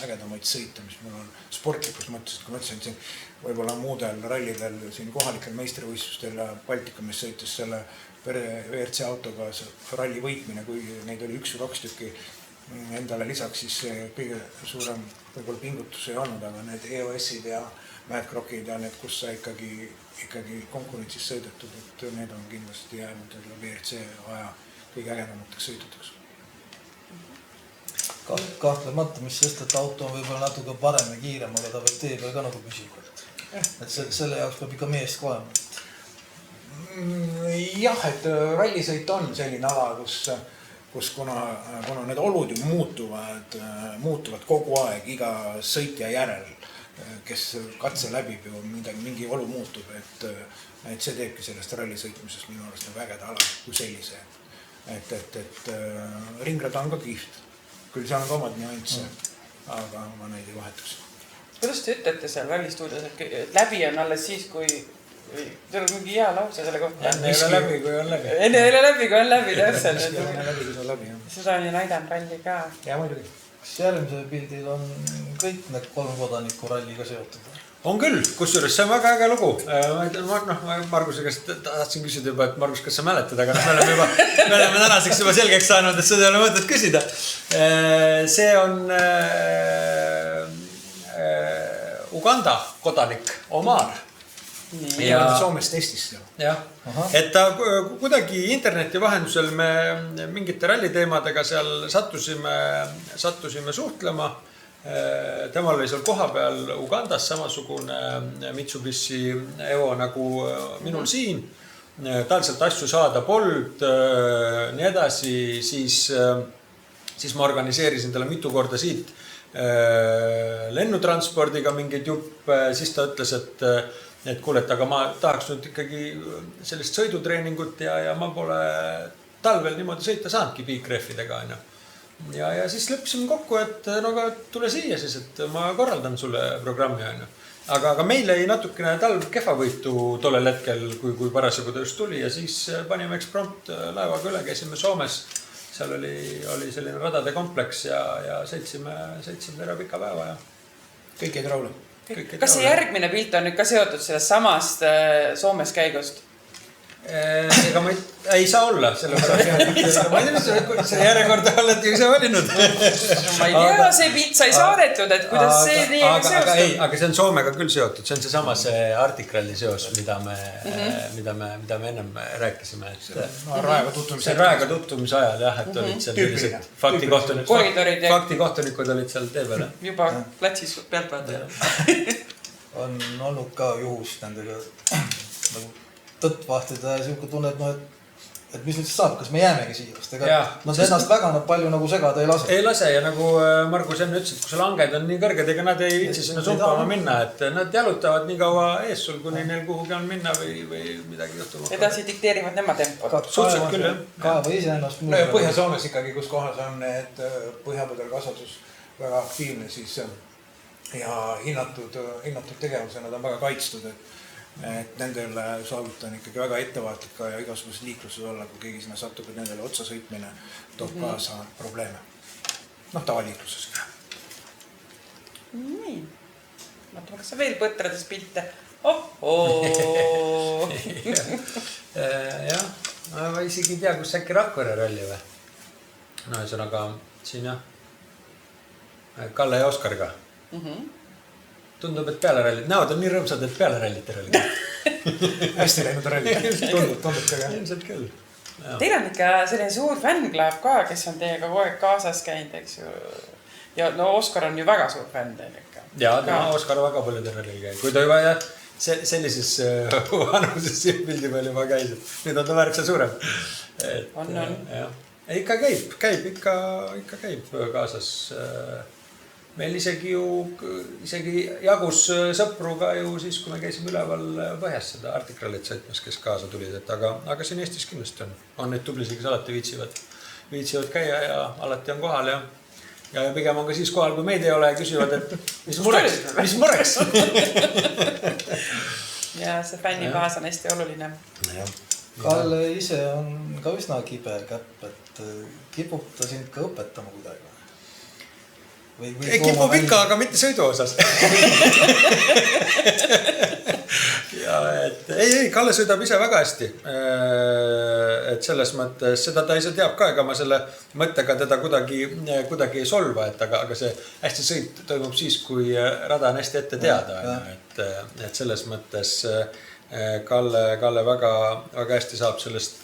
ägedamaid sõite, mis mul on sportlikus mõttes, et kui ma ütlesin, et siin võib-olla muudel rallidel, siin kohalikel meistrivõistlustel ja Baltikumis sõites selle WRC autoga ralli võitmine, kui neid oli 1 või 2 tükki endale lisaks, siis kõige suurem võib-olla pingutus ei olnud, aga need EOS-id ja Mad Crockid ja need, kus sa ikkagi konkurentsis sõidetud, et need on kindlasti jäänud WRC aja kõige ägedamateks sõiduteks. Kahtlemata, mis sest, et auto on võib-olla natuke parem ja kiirem, aga ta võib tee peal ka nagu püsima. Et selle jaoks peab ikka meest olema. Jah, et rallisõit on selline ala, kus kuna need olud ju muutuvad kogu aeg iga sõitja järel, kes katse läbib ju mingi olu muutub, et see teebki sellest rallisõitmisest minu arust ägeda ala kui sellise. Et ringrada on ka kihvt. Küll seal on ka omad nüansse, aga ma neid ei vahetaks. Kuidas te ütlete seal rallistuudios, et läbi on alles siis, kui teil on mingi hea lause selle kohta? Enne ei ole läbi, kui on läbi. Enne ei ole läbi, kui on läbi, täpselt. Enne läbi, kui see on läbi, jah. Seda on ju näidanud ralli ka. Ja muidugi. Kas järgmisel pildil on kõik need 3 kodaniku ralliga seotud? On küll, kusjuures see on väga äge lugu. Marguse käest tahtsin küsida juba, et Margus, kas sa mäletad, aga me oleme tänaseks juba selgeks saanud, et seda ei ole mõtet küsida. See on Uganda kodanik Omar. Ja Soomest Eestist. Jah, et ta kuidagi interneti vahendusel me mingite ralliteemadega seal sattusime suhtlema. Temal oli seal koha peal Ugandas samasugune Mitsubishi Evo nagu minul siin. Tal sealt asju saada polnud, nii edasi, siis ma organiseerisin talle mitu korda siit lennutranspordiga mingeid jupp, siis ta ütles, et kuule, et aga ma tahaks nüüd ikkagi sellist sõidutreeningut ja ma pole talvel niimoodi sõita saanudki piikrehvidega. ja siis leppisime kokku, et no aga tule siia siis, et ma korraldan sulle programmi on ju. Aga meil ei natukene talv kehvavõitu tollel hetkel, kui parasjagu ta just tuli ja siis panime eksprompt laevaga üle, käisime Soomes. Seal oli selline radade kompleks ja sõitsime terve pika päeva ja kõik jäid rahule. Kas see järgmine pilt on nüüd ka seotud sellest samast Soomes käigust? Ega ma ei saa olla, sellepärast ma ei tea, see järjekorda oled ju ise valinud. Ma ei tea, see pilt sai saadetud, et kuidas see nii seostub. Aga see on Soomega küll seotud, see on seesama see Artikralli seos, mida me ennem rääkisime. See Raega tutvumise ajal jah, et olid seal sellised faktikohtunikud olid seal tee peale. Juba platsis pealt vaata. On olnud ka juhus nendega nagu tõtt vahtida ja siuke tunne, et mis nüüd saab, kas me jäämegi siia, sest ega nad ennast väga palju nagu segada ei lase. Ei lase ja nagu Margus enne ütles, et kui see langed on nii kõrged, ega nad ei viitsi sinna sumpama minna, et nad jalutavad nii kaua ees sul, kuni neil kuhugi on minna või midagi juhtuma. Edasi dikteerivad nemad tempot. Suhteliselt küll, jah. Kaeva ise ennast No ja Põhja-Soomes ikkagi, kus kohas on need põhjapõdelkasvatus väga aktiivne, siis ja hinnatud tegevuse, nad on väga kaitstud, et nendele soovitan ikkagi väga ettevaatlik ja igasuguses liikluses olla, kui keegi sinna satub, et nendele otsa sõitmine toob kaasa probleeme. Tavaliikluses. Nii. Vaatame, kas sa veel põtrades pilte? Jah, ma isegi ei tea, kus äkki Rakvere ralli või? No ühesõnaga siin jah. Kalle ja Oskariga. Tundub, et pealerallid, näod on nii rõõmsad, et pealerallid rallid. Hästi läinud rallid. Tundub ka jah. Ilmselt küll. Teil on ikka selline suur fännklaab ka, kes on teiega kogu aeg kaasas käinud, eks ju. Ja no Oskar on ju väga suur fänn teil ikka. Ja Oskar väga palju rallil käib. Kui ta juba sellises vanuses siin pildi peal juba käis, nüüd on ta märksa suurem. On. Ikka käib kaasas. Meil isegi jagus sõpruga ju siis, kui me käisime üleval Põhjas seda Artikrallit sõitmas, kes kaasa tulid, aga siin Eestis kindlasti on neid tublisi, kes alati viitsivad käia ja alati on kohal ja pigem on ka siis kohal, kui meid ei ole ja küsivad, et mis mureks. Ja see fännibaas on hästi oluline. Kalle ise on ka üsna kibe käpp, et kipub ta sind ka õpetama kuidagi. Kipub ikka, aga mitte sõidu osas. Ja ei, Kalle sõidab ise väga hästi. Et selles mõttes, seda ta ise teab ka, ega ma selle mõttega teda kuidagi ei solva, aga see hästi sõit toimub siis, kui rada on hästi ette teada. Et selles mõttes Kalle väga hästi saab sellest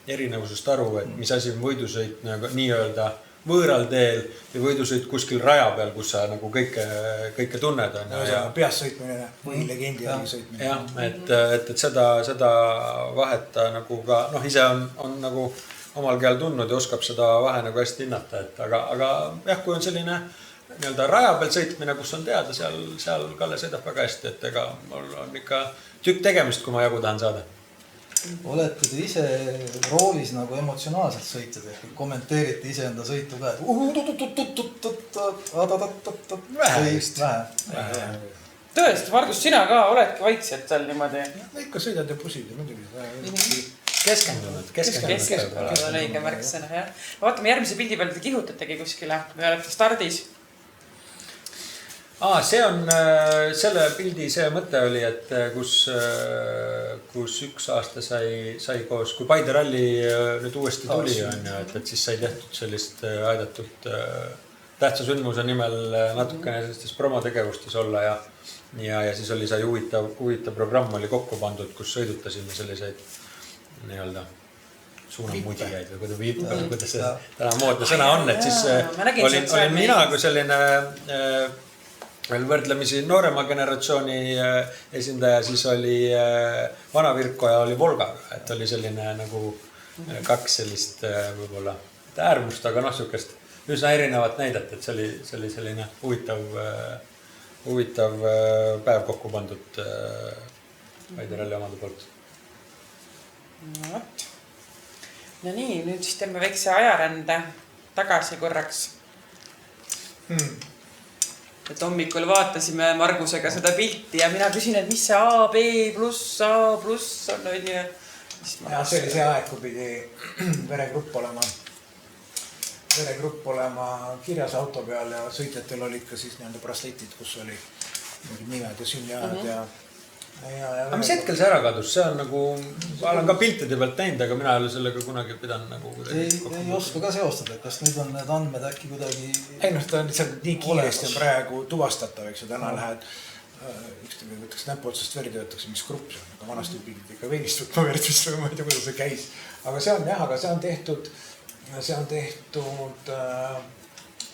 erinevusest aru, et mis asi on võidusõit nii-öelda võõral teel ja võidusõit kuskil raja peal, kus sa nagu kõike tunned on. Peas sõitmine või legendi järgi sõitmine. Jah, et seda vahet ta nagu ka, ise on nagu omal käel tundnud ja oskab seda vahe nagu hästi hinnata. Aga jah, kui on selline nii-öelda raja peal sõitmine, kus on teada, seal Kalle sõidab väga hästi, et ega mul on ikka tükk tegemist, kui ma jagu tahan saada. Olete te ise roolis nagu emotsionaalselt sõitjad, ehk kommenteerite ise enda sõitu ka, Vähe. Tõesti, Margus, sina ka oledki vaikselt seal niimoodi. Ikka sõidad ja pusid ja muidugi. Keskendunud. Keskendunud on õige märksõna, jah. Vaatame järgmise pildi peal, te kihutategi kuskile või olete stardis. See on selle pildi see mõte oli, et kus üks aasta sai koos, kui Paide ralli nüüd uuesti tuli, et siis sai tehtud sellist aidatult tähtsa sündmuse nimel natukene sellistes promotegevustes olla ja siis oli sai huvitav programm oli kokku pandud, kus sõidutasime selliseid nii-öelda suunamudijaid või kuidas see täna moodne sõna on, et siis olin mina kui selline veel võrdlemisi noorema generatsiooni esindaja, siis oli Vana Virko ja oli Volgaga, et oli selline nagu kaks sellist võib-olla äärmust, aga sukest üsna erinevat näidet, et see oli selline huvitav päev kokku pandud Paide ralli omade poolt. No nii, nüüd siis teeme väikse ajarände tagasi korraks. Et hommikul vaatasime Margusega seda pilti ja mina küsin, et mis see A, B pluss, A pluss on, on ju. Ja see oli see aeg, kui pidi veregrupp olema kirjas auto peal ja sõitjatel olid ka siis nii-öelda brasletid, kus oli mingid nimed ja sünniajad ja aga mis hetkel see ära kadus? See on nagu, ma olen ka piltide pealt näinud, aga mina ei ole sellega kunagi pidanud nagu ei oska ka seostada, kas nüüd on need andmed äkki kuidagi... Ei noh, ta on lihtsalt nii kiiresti praegu tuvastatav, eks ju, täna lähed võtaks näpu otsast verd ja võtaks, mis grupp see on, aga vanasti pidid ikka veinist võtma verd, vist või ma ei tea, kuidas see käis. Aga see on jah, aga see on tehtud,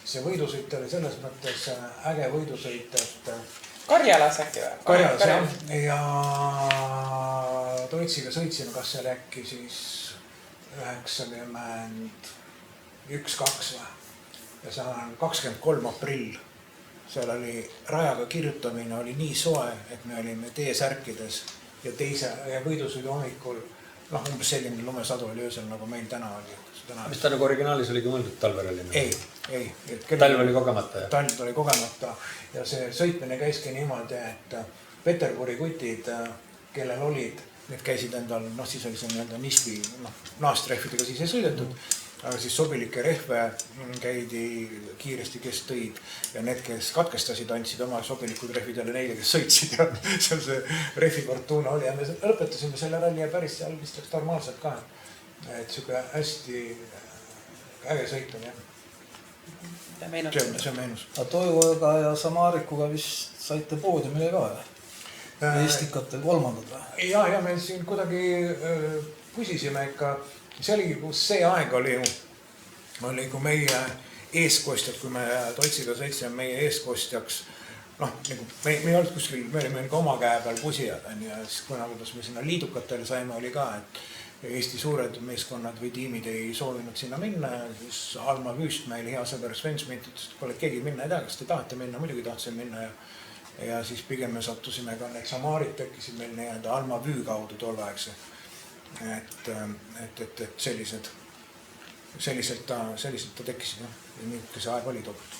see võidusõit oli selles mõttes äge võidusõit, et Karjalas äkki või? Karjalas jah, ja Toitsiga sõitsime, kas seal äkki siis 91-2 või? Ja see on 23. aprill. Seal oli rajaga kirjutamine, oli nii soe, et me olime T-särkides ja võidusõidu hommikul, noh, umbes selline lumesadu oli öösel, nagu meil täna oli. Mis ta nagu originaalis oligi mõeldud talverallina? Ei. Talv oli kogemata? Talv oli kogemata ja see sõitmine käiski niimoodi, et Peterburi kutid, kellel olid, need käisid endal, noh siis oli see nii-öelda nisbi, naastrehvidega siis ei sõidetud, aga siis sobilikke rehve käidi kiiresti, kes tõid ja need, kes katkestasid, andsid oma sobilikud rehvid jälle neile, kes sõitsid ja seal see rehviportuuna oli ja me lõpetasime selle ralli ja päris seal vist oleks normaalselt ka. Et siuke hästi äge sõit on jah. See meenus. Toivoga ja Samarikuga vist saite poodiumile ka või? Eestikatel kolmandad või? Ja me siin kuidagi pusisime ikka. See oligi, kus see aeg oli kui meie eeskostjad, kui me Toitsiga sõitsime meie eeskostjaks. Noh, me ei olnud kuskil, me olime ka oma käe peal pusijad ja siis kuidas me sinna liidukatele saime oli ka, et Eesti suured meeskonnad või tiimid ei soovinud sinna minna ja siis Alma Vüüst meil hea sõber Sven Smith ütles, et kui keegi minna ei tea, kas te tahate minna, muidugi tahtsin minna ja siis pigem me sattusime ka need Samaarid tekkisid meil nii-öelda Alma Vüü kaudu tolleaegse. Et selliselt ta tekkisid ja nii see aeg oli tookord.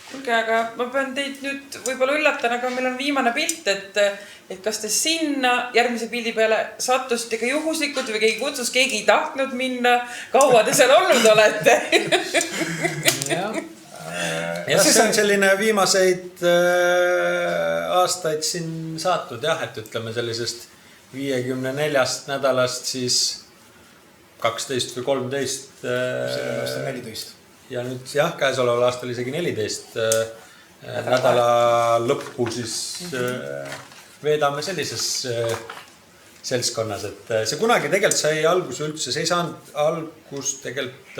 Kuulge, aga ma pean teid nüüd võib-olla üllatan, aga meil on viimane pilt, et kas te sinna järgmise pildi peale sattusite ka juhuslikult või keegi kutsus, keegi ei tahtnud minna, kaua te seal olnud olete? Ja see on selline viimaseid aastaid siin saatud jah, et ütleme sellisest 54 nädalast siis 12 või 13. Selle aasta 14. Ja nüüd jah, käesoleval aastal isegi 14 nädala lõppu siis veedame sellises seltskonnas, et see kunagi tegelikult sai alguse üldse, see ei saanud algust tegelikult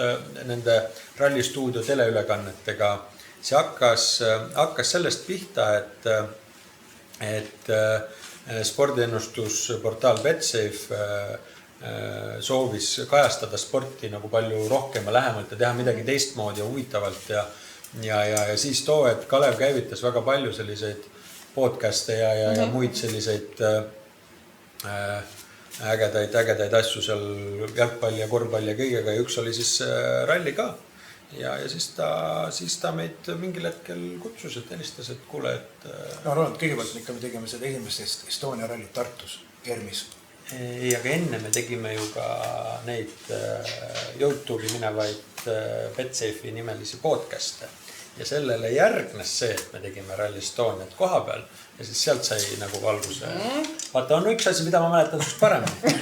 nende rallistuudio teleülekannetega. See hakkas sellest pihta, et spordiennustusportaal Betsafe soovis kajastada sporti nagu palju rohkem ja lähemalt ja teha midagi teistmoodi ja huvitavalt ja siis too, et Kalev käivitas väga palju selliseid podcast'e ja muid selliseid ägedaid asju seal jalgpalli ja korvpalli ja kõigega ja üks oli siis ralli ka ja siis ta meid mingil hetkel kutsus, et helistas, et kuule, et... No, kõigepealt me tegime seda esimest Estonia rallit Tartus, Ermis. Ei, aga enne me tegime ju ka neid YouTube'i minevaid Betsafe'i nimelisi podcast'e ja sellele järgnes see, et me tegime Rally Estoniat koha peal ja siis sealt sai nagu valguse. Vaata, on üks asi, mida ma mäletan sust paremini.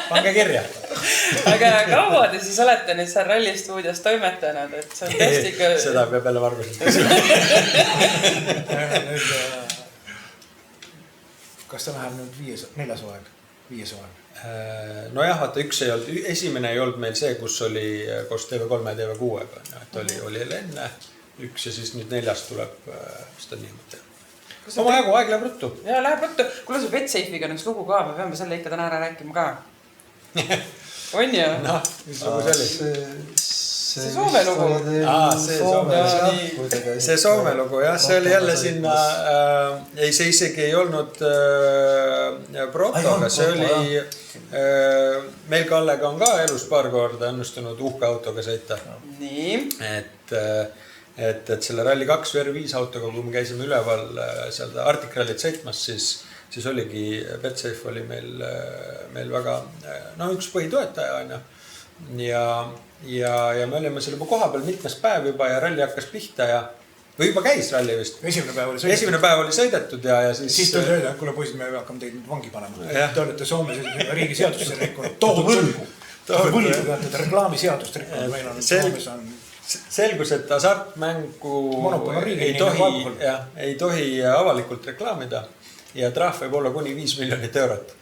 Pange kirja. Aga kaua te siis olete nüüd seal rallistuudios toimetanud, et see on tõesti ikka... Seda peab jälle Marguselt. Kas ta läheb nüüd 4. aeg? 5. aeg? Nojah, vaata, esimene ei olnud meil see, kus oli koos TV3 ja TV6-ga, et oli enne üks ja siis nüüd 4. tuleb, mis ta niimoodi. Oma aeg läheb ruttu. Jaa, läheb ruttu. Kuule, see Betsafe'iga on üks lugu ka, me peame selle ikka täna ära rääkima ka. On ju? Noh, mis lugu see oli? see Soome lugu. See Soome lugu, jah, see oli jälle sinna, see isegi ei olnud protoga, see oli, meil Kallega on ka elus paar korda õnnestunud uhke autoga sõita. Nii. Et selle Rally2 VR5 autoga, kui me käisime üleval seal Arctic Rallyt sõitmas, siis oligi, Betsafe oli meil väga, üks põhitoetaja on ja me olime seal juba koha peal mitmes päev juba ja ralli hakkas pihta või juba käis ralli vist. Esimene päev oli sõidetud ja siis... Siis tuli öelda, et kuule poisid, me hakkame teid nüüd vangi panema. Te olete Soome riigi seadusesse rikkunud. Tohutu võlgu peate reklaamiseadust rikkunud. Meil on Soomes on... Selgus, et hasartmängu ei tohi avalikult reklaamida ja trahv võib olla kuni 5 miljonit eurot.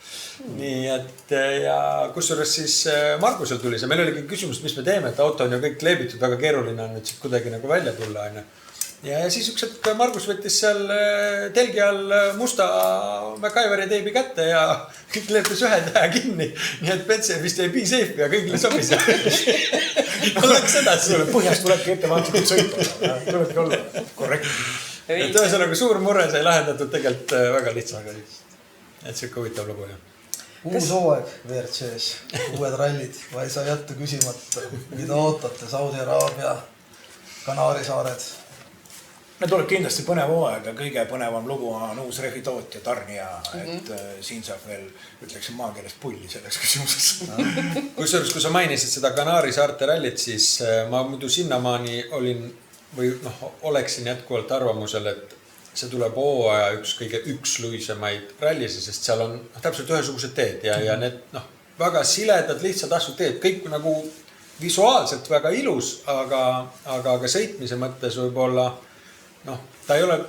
Nii et ja kusjuures siis Margusel tuli see, meil oligi küsimus, mis me teeme, et auto on ju kõik kleebitud, väga keeruline on nüüd siit kuidagi nagu välja tulla. Ja siis üks hetk Margus võttis seal telgi all musta MacGyveri teibi kätte ja kõik leepis ühe tähe kinni. Nii et Betsafe'ist jäi B-Safe ja kõigile sobis. Läks edasi. Põhjast tulebki ettevaatlikult sõita. Tulebki olla korrektne. Et ühesõnaga suur mure sai lahendatud tegelikult väga lihtsalt. Et siuke huvitav lugu, jah. Uus hooaeg WRC-s, uued rallid, ma ei saa jätta küsimata, mida ootate, Saudi Araabia, Kanaari saared. Me tuleb kindlasti põnev hooaeg ja kõige põnevam lugu on uus rehvitootja tarnija, et siin saab veel, ütleksin maakeelest pulli selles küsimuses. Kusjuures, kui sa mainisid seda Kanaari saarte rallit, siis ma muidu sinnamaani oleksin jätkuvalt arvamusel, et see tuleb hooaja üks kõige üksluisemaid rallisi, sest seal on täpselt ühesugused teed ja need väga siledad, lihtsad asjad teed, kõik nagu visuaalselt väga ilus, aga sõitmise mõttes võib-olla, ta ei ole,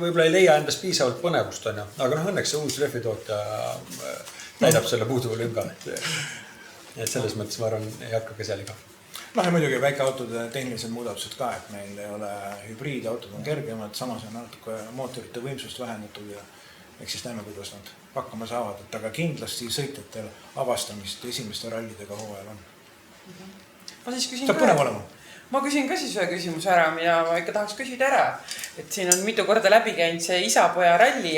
võib-olla ei leia endast piisavalt põnevust, aga õnneks see uus rehvitootja täidab selle puuduva lünga. Et selles mõttes ma arvan, ei hakka ka seal igav. Ja muidugi väikeautode tehnilised muudatused ka, et meil ei ole hübriidautod on kergemad, samas on natuke mootorite võimsust vähendatud ja eks siis näeme, kuidas nad hakkama saavad, et aga kindlasti sõitjatel avastamist esimeste rallidega hooajal on. Ma siis küsin Saab põnev olema. Ma küsin ka siis ühe küsimuse ära, mida ma ikka tahaks küsida ära. Et siin on mitu korda läbi käinud see isapoja ralli,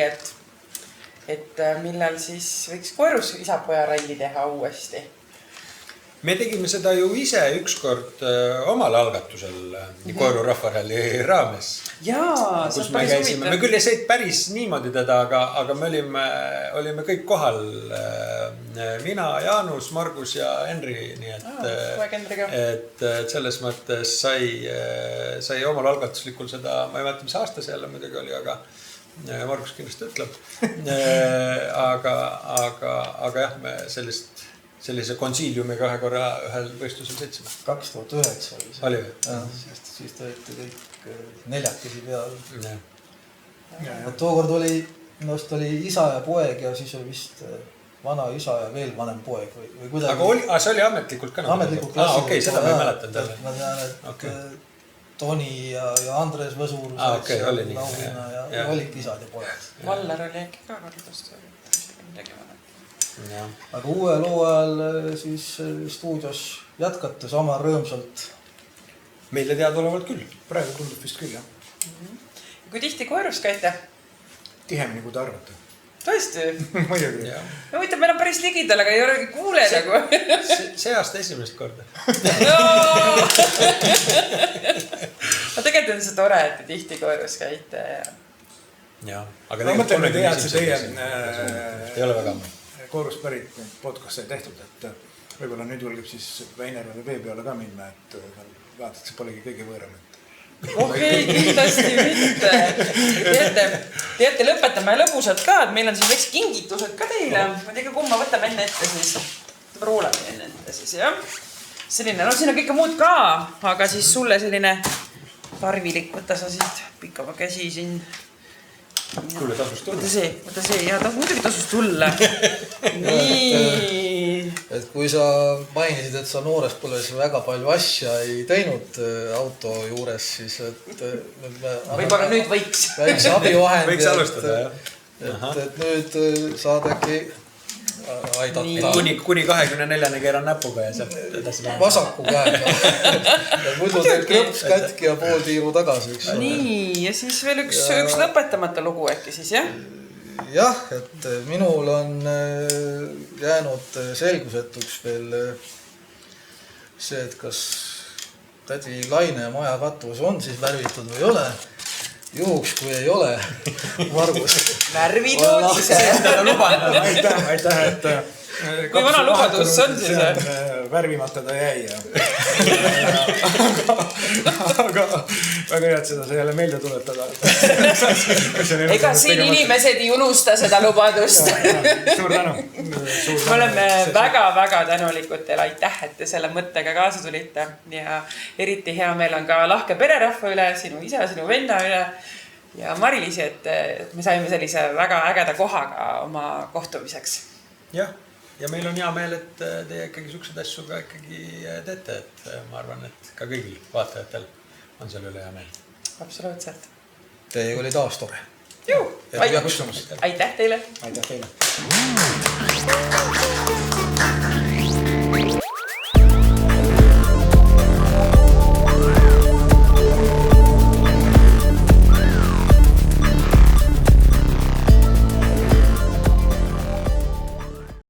et millal siis võiks koerus isapoja ralli teha uuesti? Me tegime seda ju ise ükskord omal algatusel Koeru rahvaralli raames. Jaa, see on päris huvitav. Me küll ei sõit päris niimoodi teda, aga me olime kõik kohal. Mina, Jaanus, Margus ja Henri. Nii et selles mõttes sai omal algatuslikul seda, ma ei mäleta, mis aasta see jälle muidugi oli, aga Margus kindlasti ütleb. Aga jah, me sellise konsiiliumiga ühe korra ühel võistlusel sõitsime. 2009 oli see. Oli või? Siis te olite kõik neljakesi peal. Tookord oli isa ja poeg ja siis oli vist vana isa ja veel vanem poeg või kuidagi. Aga see oli ametlikult ka? Ametlikult klassi. Okei, seda ma ei mäletan talle. Ma tean, et Toni ja Andres Võsur laulina ja olid isad ja pojad. Vallar oli äkki ka kordust midagi vanem. Aga uuel hooajal siis stuudios jätkate sama rõõmsalt? Meile teadolevalt küll. Praegu tundub vist küll, jah. Kui tihti koerus käite? Tihemini, kui te arvate. Tõesti? Muidugi. No võitab, meil on päris ligidal, aga ei ole kuule nagu. See aasta esimest korda. Ma tegelikult on see tore, et te tihti koerus käite. Ma mõtlen, et teie ei ole väga ammu. Koorust pärit podcast sai tehtud, et võib-olla nüüd julgeb siis Väinerale veebi alla ka minna, et vaatad, see polegi kõige võõram. Okei, kindlasti mitte. Teate, lõpetame lõbusalt ka, et meil on siin väikse kingitused ka teile. Ma teega kumma võtame enne ette siis. Roolame enne ette siis, jah. Selline, siin on kõike muud ka, aga siis sulle selline tarvilik, võtta sa siit pikava käsi siin. Kuule, tasus tulla. Võta see, ja muidugi tasus tulla. Nii. Et kui sa mainisid, et sa noores põlves väga palju asja ei teinud auto juures, siis võib-olla nüüd võiks. Väikse abivahend. Võiks alustada, jah. Et nüüd saad äkki aidata. Kuni 24 keeran näpuga ja sealt edasi läheb. Vasaku käega. Ja muidu teeb krõps kätki ja pool tiiru tagasi. Nii, ja siis veel üks lõpetamata lugu äkki siis, jah? Jah, et minul on jäänud selgusetuks veel see, et kas tädi Laine maja katus on siis värvitud või ei ole. Juhuks, kui ei ole, Margus. Värvitud siis. Aitäh, et kui vana lubadus on siis? Värvimata ta jäi. Aga väga hea, et seda sai jälle meelde tuletada. Ega siin inimesed ei unusta seda lubadust. Suur tänu. Me oleme väga-väga tänulikud teile. Aitäh, et te selle mõttega kaasa tulite. Ja eriti hea meel on ka lahke pererahva üle, sinu isa, sinu venna üle ja Mari-Liisi, et me saime sellise väga ägeda kohaga oma kohtumiseks. Jah. Ja meil on hea meel, et teie ikkagi sukseid asju ka ikkagi teete, et ma arvan, et ka kõigil vaatajatel on selle üle hea meel. Absoluutselt. Teiega oli taas tore. Aitäh teile. Aitäh teile.